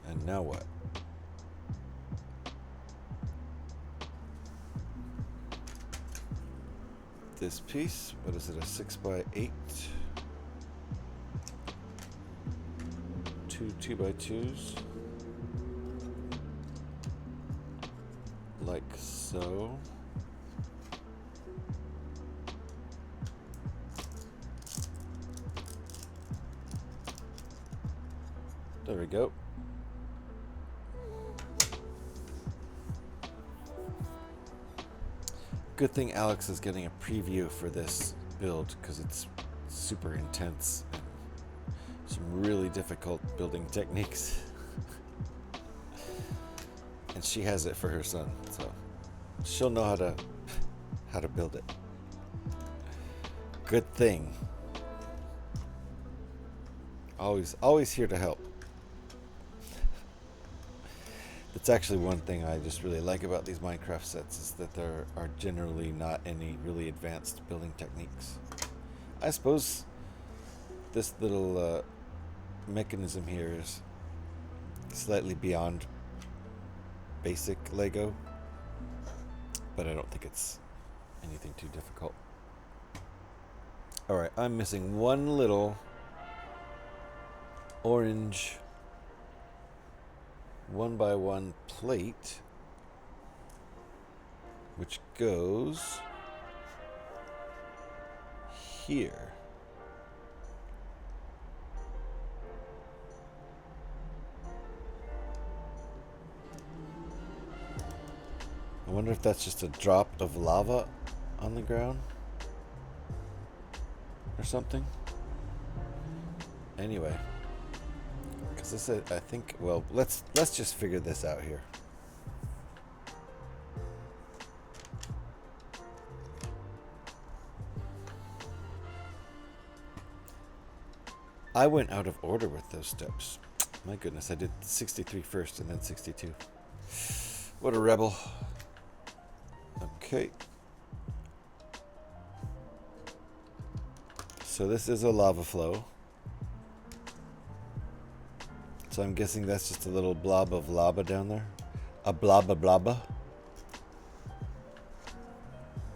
And now what? This piece, what is it, a 6x8? 2 2x2s. Like so. There we go. Good thing Alex is getting a preview for this build because it's super intense and some really difficult building techniques. And she has it for her son, so she'll know how to build it. Good thing. Always here to help. That's actually one thing I just really like about these Minecraft sets is that there are generally not any really advanced building techniques. I suppose this little mechanism here is slightly beyond basic Lego, but I don't think it's anything too difficult. Alright, I'm missing one little orange 1x1 plate, which goes here. I wonder if that's just a drop of lava on the ground or something. Anyway, because this is, I think, well, let's just figure this out here. I went out of order with those steps. My goodness, I did 63 first and then 62. What a rebel. Okay. So this is a lava flow. So I'm guessing that's just a little blob of lava down there. A blobba blobba.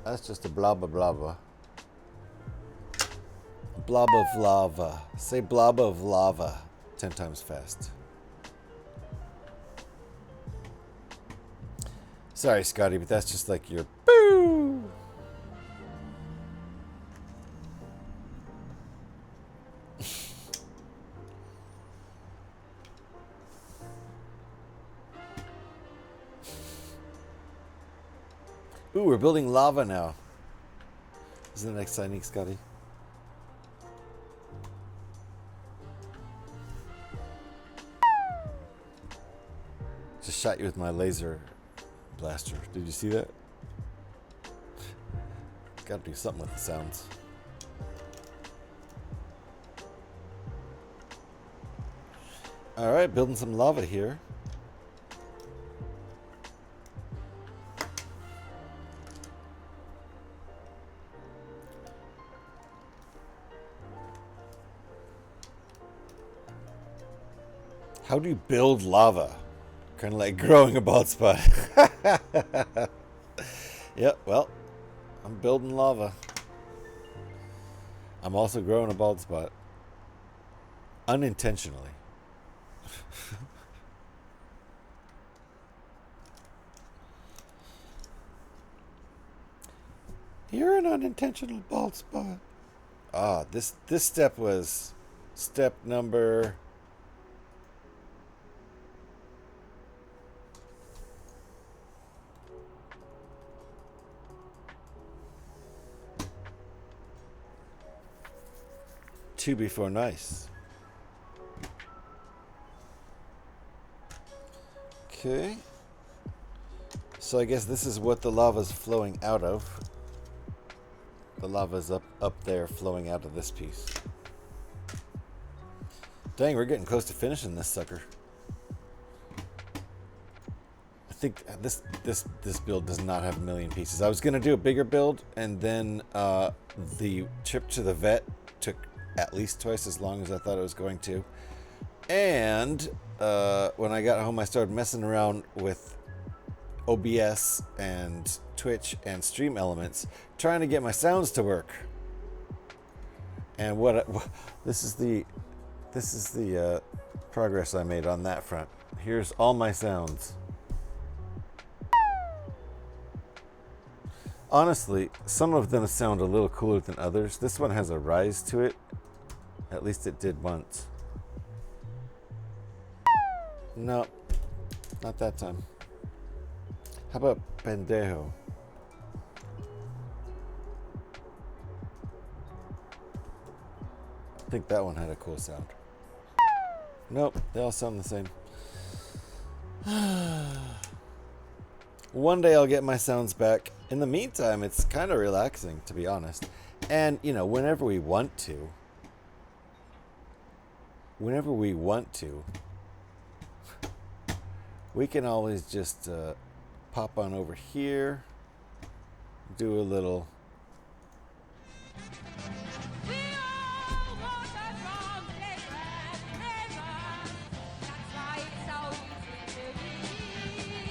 That's just a blobba blobba. Blob of lava. Say blob of lava 10 times fast. Sorry, Scotty, but that's just like your boo. Ooh, we're building lava now. Isn't that exciting, Scotty? Just shot you with my laser blaster. Did you see that? Gotta do something with the sounds. Alright, building some lava here. How do you build lava? Kind of like growing a bald spot. Yep, well, I'm building lava. I'm also growing a bald spot. Unintentionally. You're an unintentional bald spot. Ah, this step was step number... Two before nice. Okay. So I guess this is what the lava's flowing out of. The lava's up there flowing out of this piece. Dang, we're getting close to finishing this sucker. I think this build does not have a million pieces. I was gonna do a bigger build, and then the trip to the vet took at least twice as long as I thought it was going to. And when I got home, I started messing around with OBS and Twitch and Stream Elements, trying to get my sounds to work. And this is the progress I made on that front. Here's all my sounds. Honestly, some of them sound a little cooler than others. This one has a rise to it. At least it did once. No, not that time. How about pendejo? I think that one had a cool sound. Nope, they all sound the same. One day I'll get my sounds back. In the meantime, it's kind of relaxing, to be honest. And, you know, whenever we want to, we can always just pop on over here, do a little.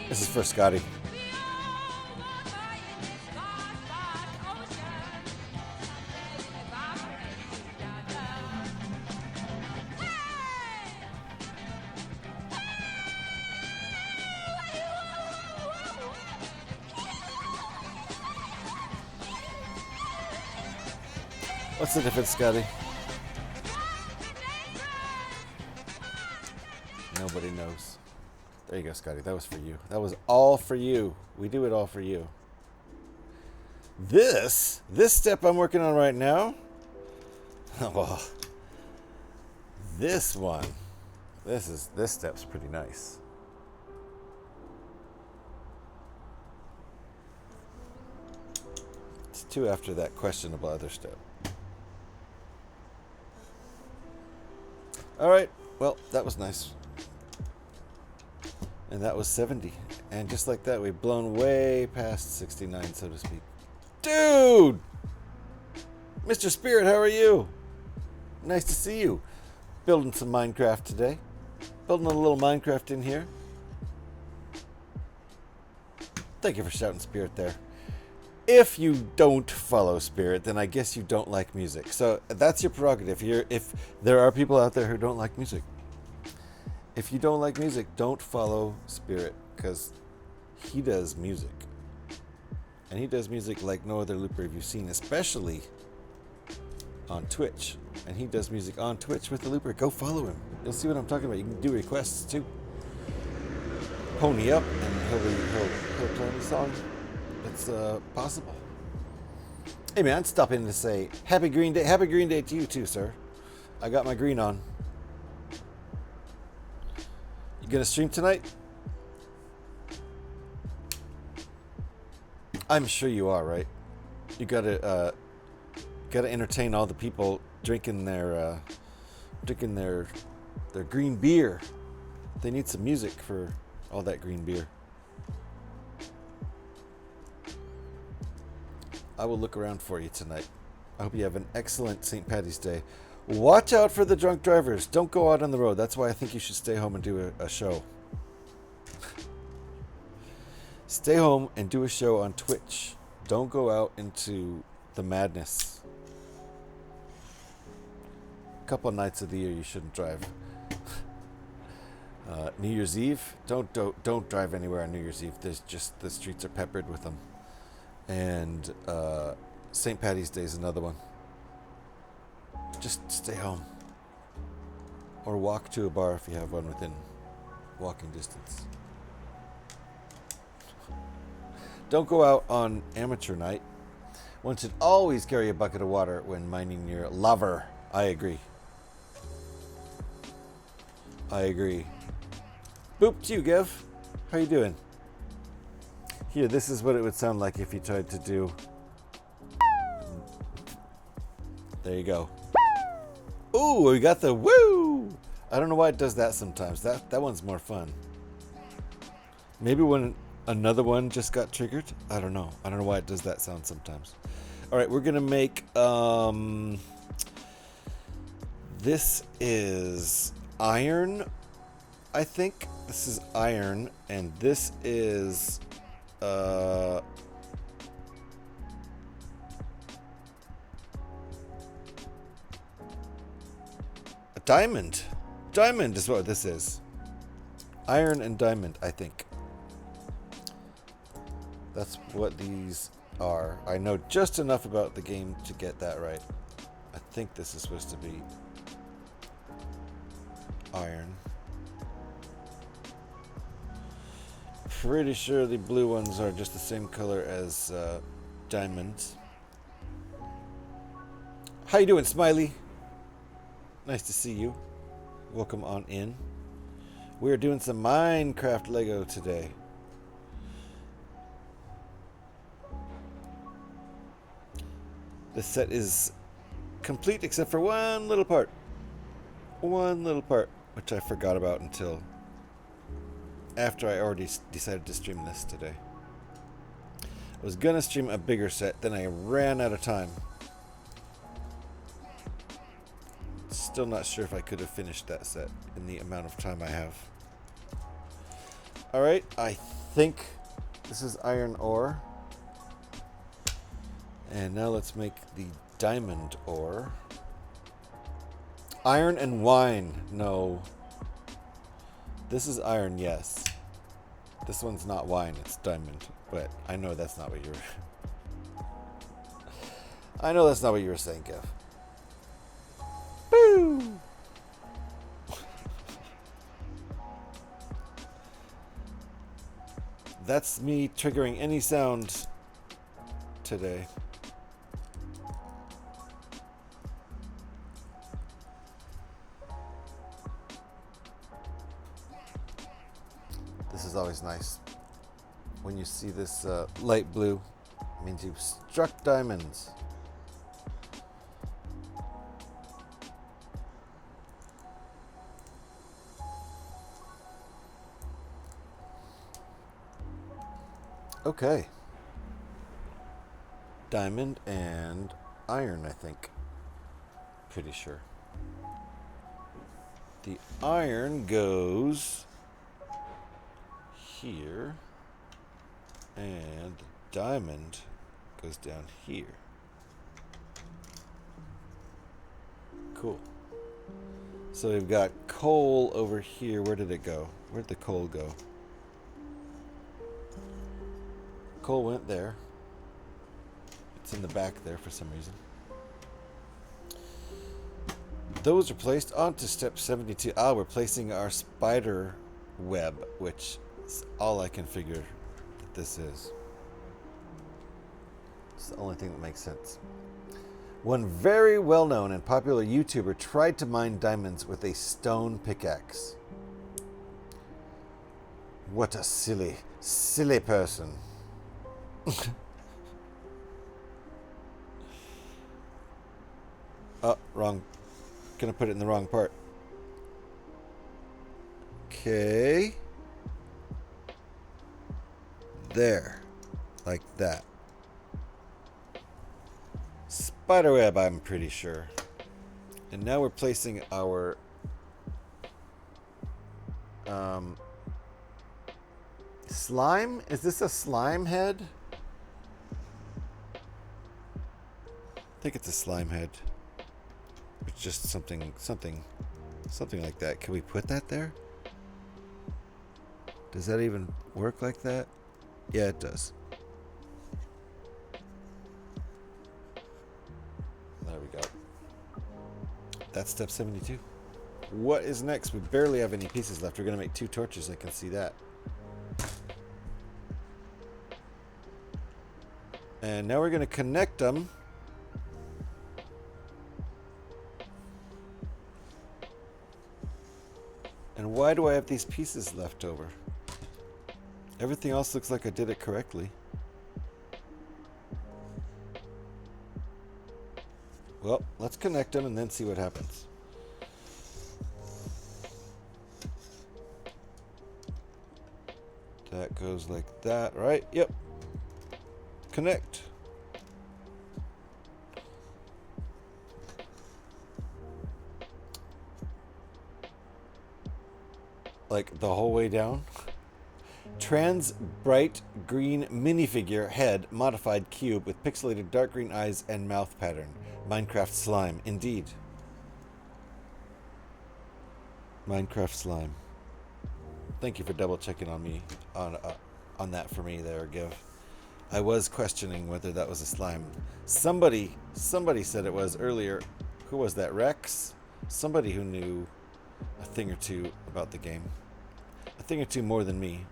This is for Scotty. What's the difference, Scotty? Nobody knows. There you go, Scotty. That was for you. That was all for you. We do it all for you. This step I'm working on right now. Oh, this one. This step's pretty nice. It's 2 after that questionable other step. All right. Well, that was nice. And that was 70. And just like that, we've blown way past 69, so to speak. Dude! Mr. Spirit, how are you? Nice to see you. Building some Minecraft today. Building a little Minecraft in here. Thank you for shouting Spirit there. If you don't follow Spirit, then I guess you don't like music. So that's your prerogative. If there are people out there who don't like music. If you don't like music, don't follow Spirit, because he does music. And he does music like no other looper you've seen, especially on Twitch. And he does music on Twitch with the looper. Go follow him. You'll see what I'm talking about. You can do requests too. Pony up, and he'll play any song that's possible. Hey man, stop in to say Happy Green Day. Happy Green Day to you too, sir. I got my green on. You gonna stream tonight? I'm sure you are, right? You gotta entertain all the people drinking their green beer. They need some music for all that green beer. I will look around for you tonight. I hope you have an excellent St. Paddy's Day. Watch out for the drunk drivers. Don't go out on the road. That's why I think you should stay home and do a show. Stay home and do a show on Twitch. Don't go out into the madness. A couple of nights of the year you shouldn't drive. New Year's Eve, don't drive anywhere on New Year's Eve. There's just, the streets are peppered with them. And St. Paddy's Day is another one. Just stay home. Or walk to a bar if you have one within walking distance. Don't go out on amateur night. One should always carry a bucket of water when minding your lover. I agree. I agree. Boop to you, Gev. How you doing? Here, this is what it would sound like if you tried to do. There you go. Ooh, we got the woo! I don't know why it does that sometimes. That one's more fun. Maybe when another one just got triggered? I don't know. I don't know why it does that sound sometimes. All right, we're going to make... this is iron, I think. This is iron, and this is... a diamond. Diamond is what this is. Iron and diamond, I think. That's what these are. I know just enough about the game to get that right. I think this is supposed to be iron. Pretty sure the blue ones are just the same color as diamonds. How you doing, Smiley? Nice to see you. Welcome on in. We're doing some Minecraft Lego today. This set is complete except for one little part. One little part, which I forgot about until after I already decided to stream this today. I was gonna stream a bigger set, then I ran out of time. Still not sure if I could have finished that set in the amount of time I have. Alright, I think this is iron ore. And now let's make the diamond ore. Iron and wine. No. This is iron, yes. This one's not wine, it's diamond. But I know that's not what you were... I know that's not what you were saying, Kev. Boo! That's me triggering any sound today. This is always nice. When you see this light blue, it means you've struck diamonds. Okay. Diamond and iron, I think. Pretty sure. The iron goes here, and the diamond goes down here. Cool. So we've got coal over here. Where did it go? Where'd the coal go? Coal went there. It's in the back there for some reason. Those are placed onto step 72. Ah, we're placing our spider web, which is all I can figure that this is. It's the only thing that makes sense. One very well-known and popular YouTuber tried to mine diamonds with a stone pickaxe. What a silly, silly person. Oh, wrong. Gonna put it in the wrong part. Okay. There. Like that. Spiderweb, I'm pretty sure. And now we're placing our slime? Is this a slime head? I think it's a slime head. It's just something like that. Can we put that there? Does that even work like that? Yeah, it does. There we go. That's step 72. What is next? We barely have any pieces left. We're going to make 2 torches. I can see that. And now we're going to connect them. And why do I have these pieces left over? Everything else looks like I did it correctly. Well, let's connect them and then see what happens. That goes like that, right? Yep. Connect. Like the whole way down. Trans bright green minifigure head modified cube with pixelated dark green eyes and mouth pattern. Minecraft slime, indeed. Minecraft slime. Thank you for double checking on me on that for me there, Give. I was questioning whether that was a slime. Somebody said it was earlier. Who was that? Rex? Somebody who knew a thing or two about the game. A thing or two more than me.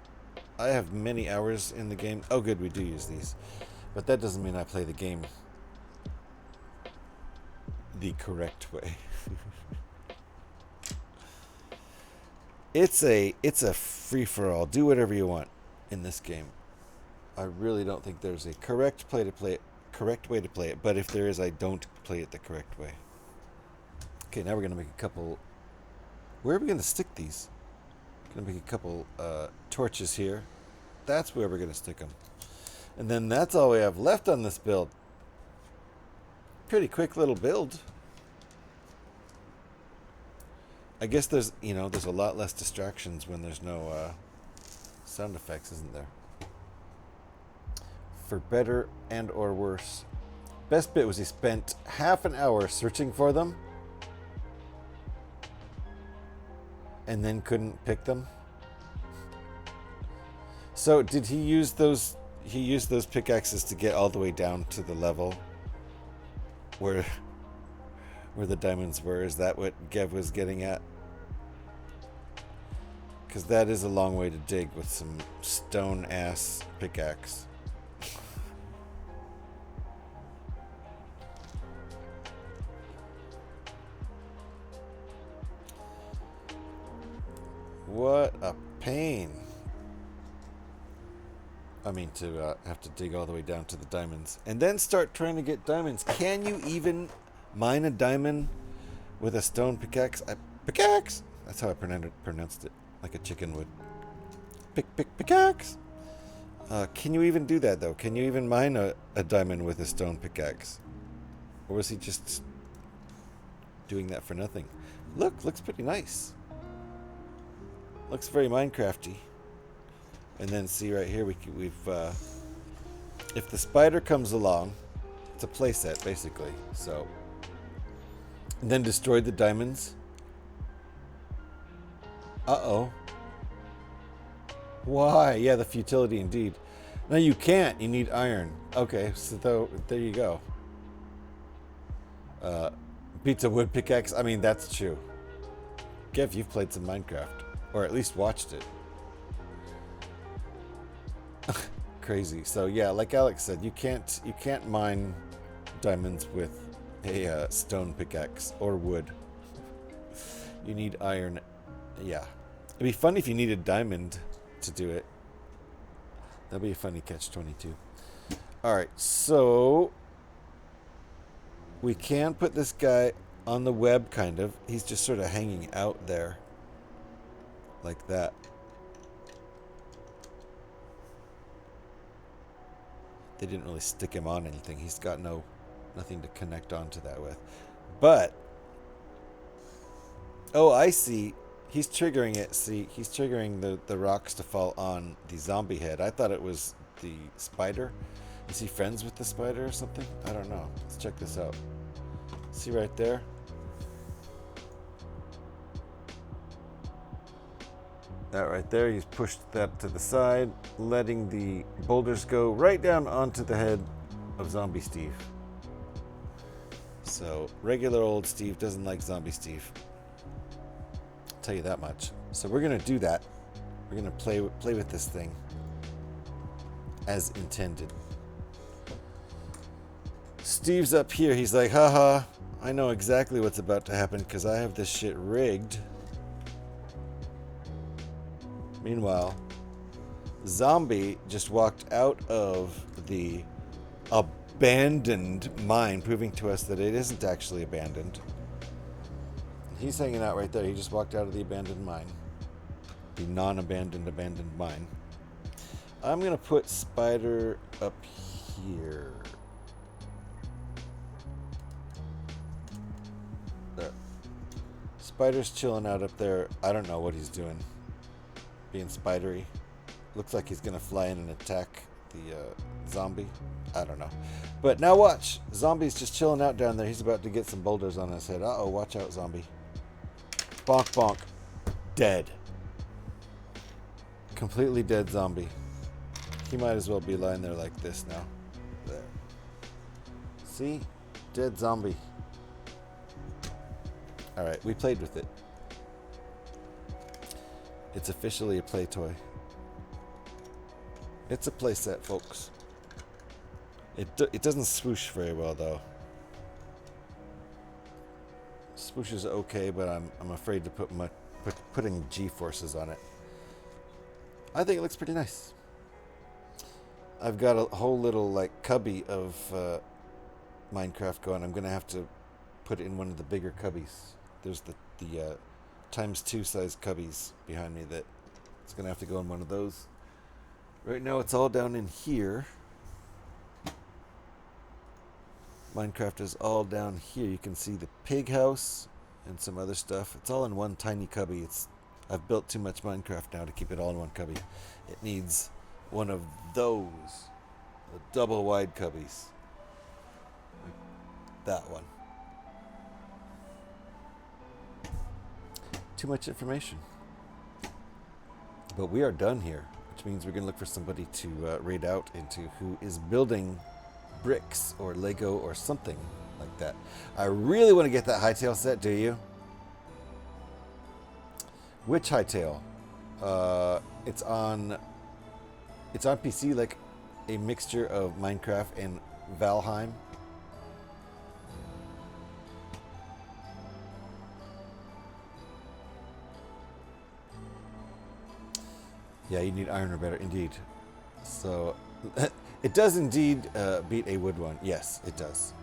I have many hours in the game. Oh, good, we do use these. But that doesn't mean I play the game the correct way. It's a free-for-all. Do whatever you want in this game. I really don't think there's a correct way to play it. But if there is, I don't play it the correct way. Okay, now we're gonna make a couple. Where are we gonna stick these? Gonna make a couple torches here. That's where we're gonna stick them. And then that's all we have left on this build. Pretty quick little build. I guess there's a lot less distractions when there's no sound effects, isn't there? For better and or worse. Best bit was he spent half an hour searching for them and then couldn't pick them. So did he use those pickaxes to get all the way down to the level where the diamonds were? Is that what Gev was getting at? Because that is a long way to dig with some stone ass pickaxe. What a pain. I mean, to have to dig all the way down to the diamonds and then start trying to get diamonds. Can you even mine a diamond with a stone pickaxe? Pickaxe! That's how I pronounced it, like a chicken would. Pickaxe! Can you even do that, though? Can you even mine a diamond with a stone pickaxe? Or was he just doing that for nothing? Looks pretty nice. Looks very Minecrafty. And then see right here, we've if the spider comes along, it's a playset basically. So, and then destroyed the diamonds. Uh-oh. Why? Yeah, the futility indeed. No, you can't. You need iron. Okay, so there you go. Beats a wood pickaxe. I mean, that's true. Kev, you've played some Minecraft, or at least watched it. Crazy. So yeah, like Alex said, you can't mine diamonds with a stone pickaxe or wood. You need iron. Yeah, it'd be fun if you needed diamond to do it. That'd be a funny catch-22. All right, so we can put this guy on the web, kind of. He's just sort of hanging out there, like that. They didn't really stick him on anything. He's got nothing to connect onto that with. But, oh, I see. He's triggering it. See, he's triggering the rocks to fall on the zombie head. I thought it was the spider. Is he friends with the spider or something? I don't know. Let's check this out. See right there? That right there, he's pushed that to the side, letting the boulders go right down onto the head of Zombie Steve. So, regular old Steve doesn't like Zombie Steve. I'll tell you that much. So we're going to do that. We're going to play with this thing as intended. Steve's up here. He's like, haha, I know exactly what's about to happen because I have this shit rigged. Meanwhile, Zombie just walked out of the abandoned mine, proving to us that it isn't actually abandoned. He's hanging out right there. He just walked out of the abandoned mine. The non-abandoned abandoned mine. I'm going to put Spider up here. There. Spider's chilling out up there. I don't know what he's doing. Being spidery. Looks like he's going to fly in and attack the zombie. I don't know. But now watch. Zombie's just chilling out down there. He's about to get some boulders on his head. Uh-oh, watch out, zombie. Bonk, bonk. Dead. Completely dead zombie. He might as well be lying there like this now. There. See? Dead zombie. Alright, we played with it. It's officially a play toy. It's a play set, folks. It doesn't swoosh very well, though. Swoosh is okay, but I'm afraid to putting G-forces on it. I think it looks pretty nice. I've got a whole little like cubby of Minecraft going. I'm gonna have to put it in one of the bigger cubbies. There's the ×2 size cubbies behind me that it's gonna have to go in one of those. Right now it's all down in here. Minecraft is all down here. You can see the pig house and some other stuff. It's all in one tiny cubby. I've built too much Minecraft now to keep it all in one cubby. It needs one of those, the double wide cubbies. That one. Too much information. But we are done here, which means we're going to look for somebody to raid out into who is building bricks or Lego or something like that. I really want to get that hightail set, do you? Which hightail? It's on PC, like a mixture of Minecraft and Valheim. Yeah, you need iron or better, indeed. So it does indeed beat a wood one. Yes, it does.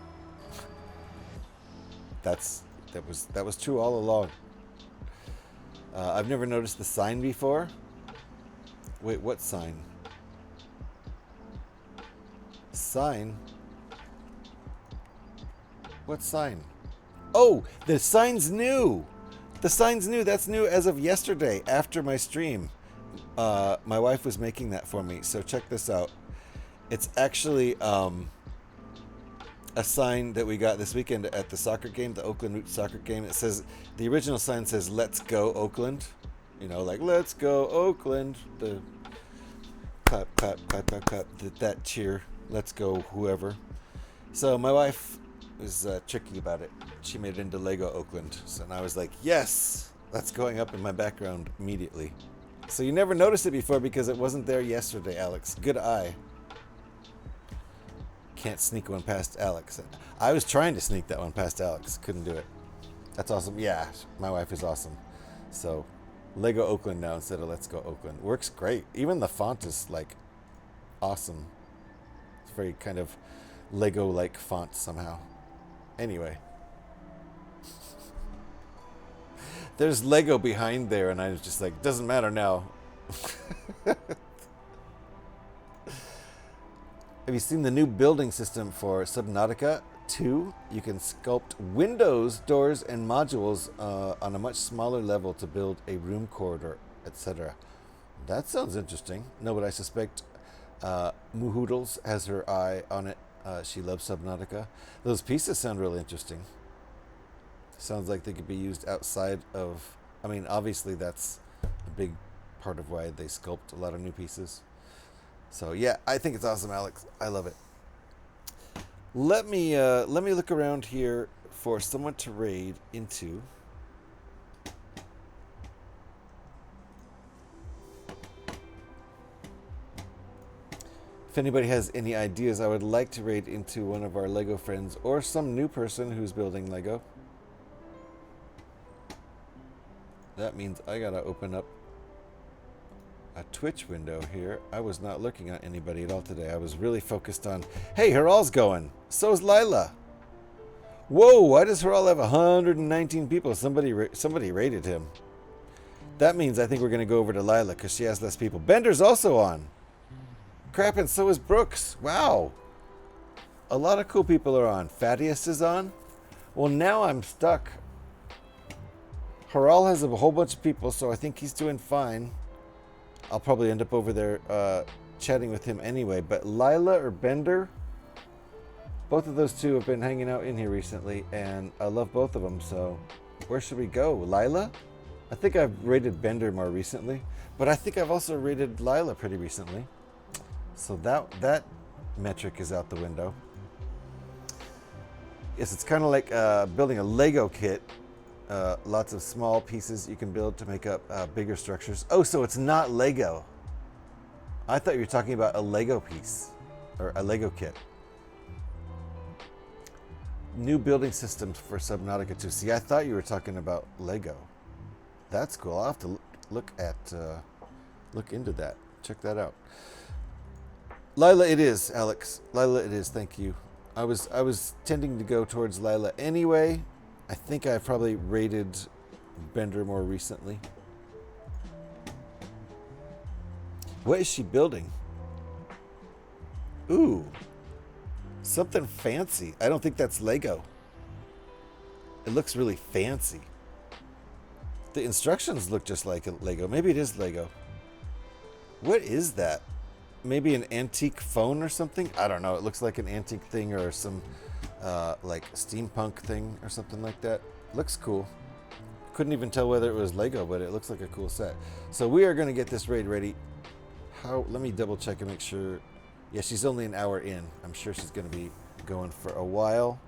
That was true all along. I've never noticed the sign before. Wait, what sign? Sign? What sign? Oh, the sign's new! The sign's new. That's new as of yesterday, after my stream. My wife was making that for me, so check this out. It's actually a sign that we got this weekend at the soccer game, the Oakland Roots soccer game. It says, the original sign says, "Let's go Oakland." You know, like, "Let's go Oakland." The clap, clap, clap, clap, clap, that cheer. Let's go whoever. So my wife was tricky about it. She made it into Lego Oakland. So and I was like, yes, that's going up in my background immediately. So you never noticed it before because it wasn't there yesterday, Alex. Good eye. Can't sneak one past Alex. I was trying to sneak that one past Alex. Couldn't do it. That's awesome. Yeah, my wife is awesome. So, Lego Oakland now instead of Let's Go Oakland. Works great. Even the font is, like, awesome. It's very kind of Lego-like font somehow. Anyway. There's Lego behind there, and I was just like, doesn't matter now. Have you seen the new building system for Subnautica 2? You can sculpt windows, doors, and modules on a much smaller level to build a room corridor, etc. That sounds interesting. No, but I suspect Moohoodles has her eye on it. She loves Subnautica. Those pieces sound really interesting. Sounds like they could be used outside of... I mean, obviously that's a big part of why they sculpt a lot of new pieces. So yeah, I think it's awesome, Alex. I love it. Let me look around here for someone to raid into. If anybody has any ideas, I would like to raid into one of our Lego friends or some new person who's building Lego. That means I gotta open up a Twitch window here. I was not looking at anybody at all today. I was really focused on, hey, Haral's going. So's Lila. Whoa, why does Haral have 119 people? Somebody rated him. That means I think we're going to go over to Lila because she has less people. Bender's also on. Crap, and so is Brooks. Wow. A lot of cool people are on. Thaddeus is on. Well, now I'm stuck. Haral has a whole bunch of people, so I think he's doing fine. I'll probably end up over there chatting with him anyway. But Lila or Bender, both of those two have been hanging out in here recently, and I love both of them. So where should we go? Lila? I think I've rated Bender more recently, but I think I've also rated Lila pretty recently. So that metric is out the window. Yes, it's kind of like building a Lego kit. Lots of small pieces you can build to make up bigger structures. Oh, so it's not Lego. I thought you were talking about a Lego piece or a Lego kit. New building systems for Subnautica 2. See, I thought you were talking about Lego. That's cool. I'll have to look into that. Check that out. Lila it is, Alex. Lila it is, thank you. I was tending to go towards Lila anyway. I think I've probably rated Bender more recently. What is she building? Ooh. Something fancy. I don't think that's Lego. It looks really fancy. The instructions look just like a Lego. Maybe it is Lego. What is that? Maybe an antique phone or something? I don't know. It looks like an antique thing or some like steampunk thing or something like that. Looks cool. Couldn't even tell whether it was Lego, but it looks like a cool set. So we are going to get this raid ready. Let me double check and make sure. Yeah, she's only an hour in. I'm sure she's going to be going for a while.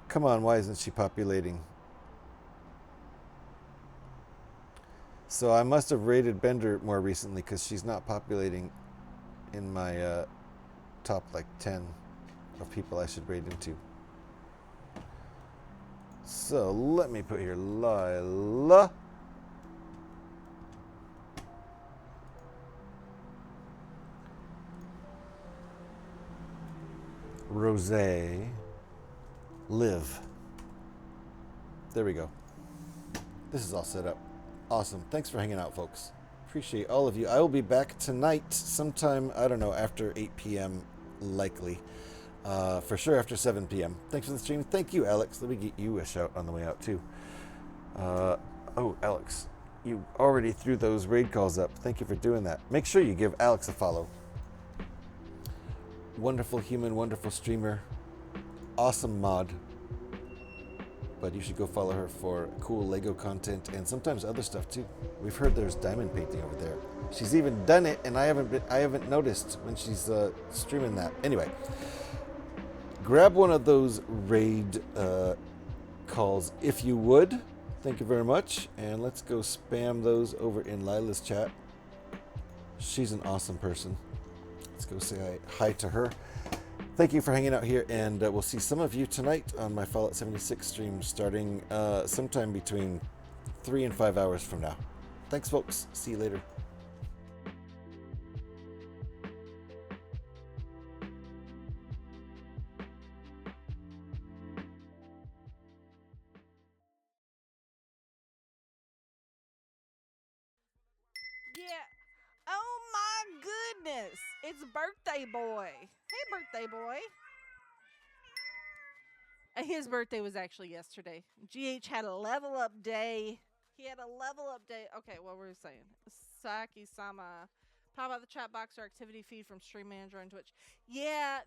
Come on, why isn't she populating? So I must have rated Bender more recently because she's not populating in my top like 10 of people I should raid into. So let me put here Lila. Rose. Live. There we go. This is all set up. Awesome. Thanks for hanging out, folks. Appreciate all of you. I will be back tonight sometime, I don't know, after 8 p.m. likely. For sure after 7 p.m. Thanks for the stream. Thank you, Alex. Let me get you a shout on the way out, too. Oh, Alex, you already threw those raid calls up. Thank you for doing that. Make sure you give Alex a follow. Wonderful human, wonderful streamer. Awesome mod. But you should go follow her for cool Lego content and sometimes other stuff too. We've heard there's diamond painting over there. She's even done it, and I haven't noticed when she's streaming that. Anyway, grab one of those raid calls if you would. Thank you very much, and let's go spam those over in Lila's chat. She's an awesome person. Let's go say hi to her. Thank you for hanging out here, and we'll see some of you tonight on my Fallout 76 stream starting sometime between 3 and 5 hours from now. Thanks, folks. See you later. Yeah. Oh my goodness. It's birthday boy. Hey, birthday boy. His birthday was actually yesterday. GH had a level up day. He had a level up day. Okay, what were we saying? Saki-sama. Pop out the chat box or activity feed from Stream Manager on Twitch. Yeah,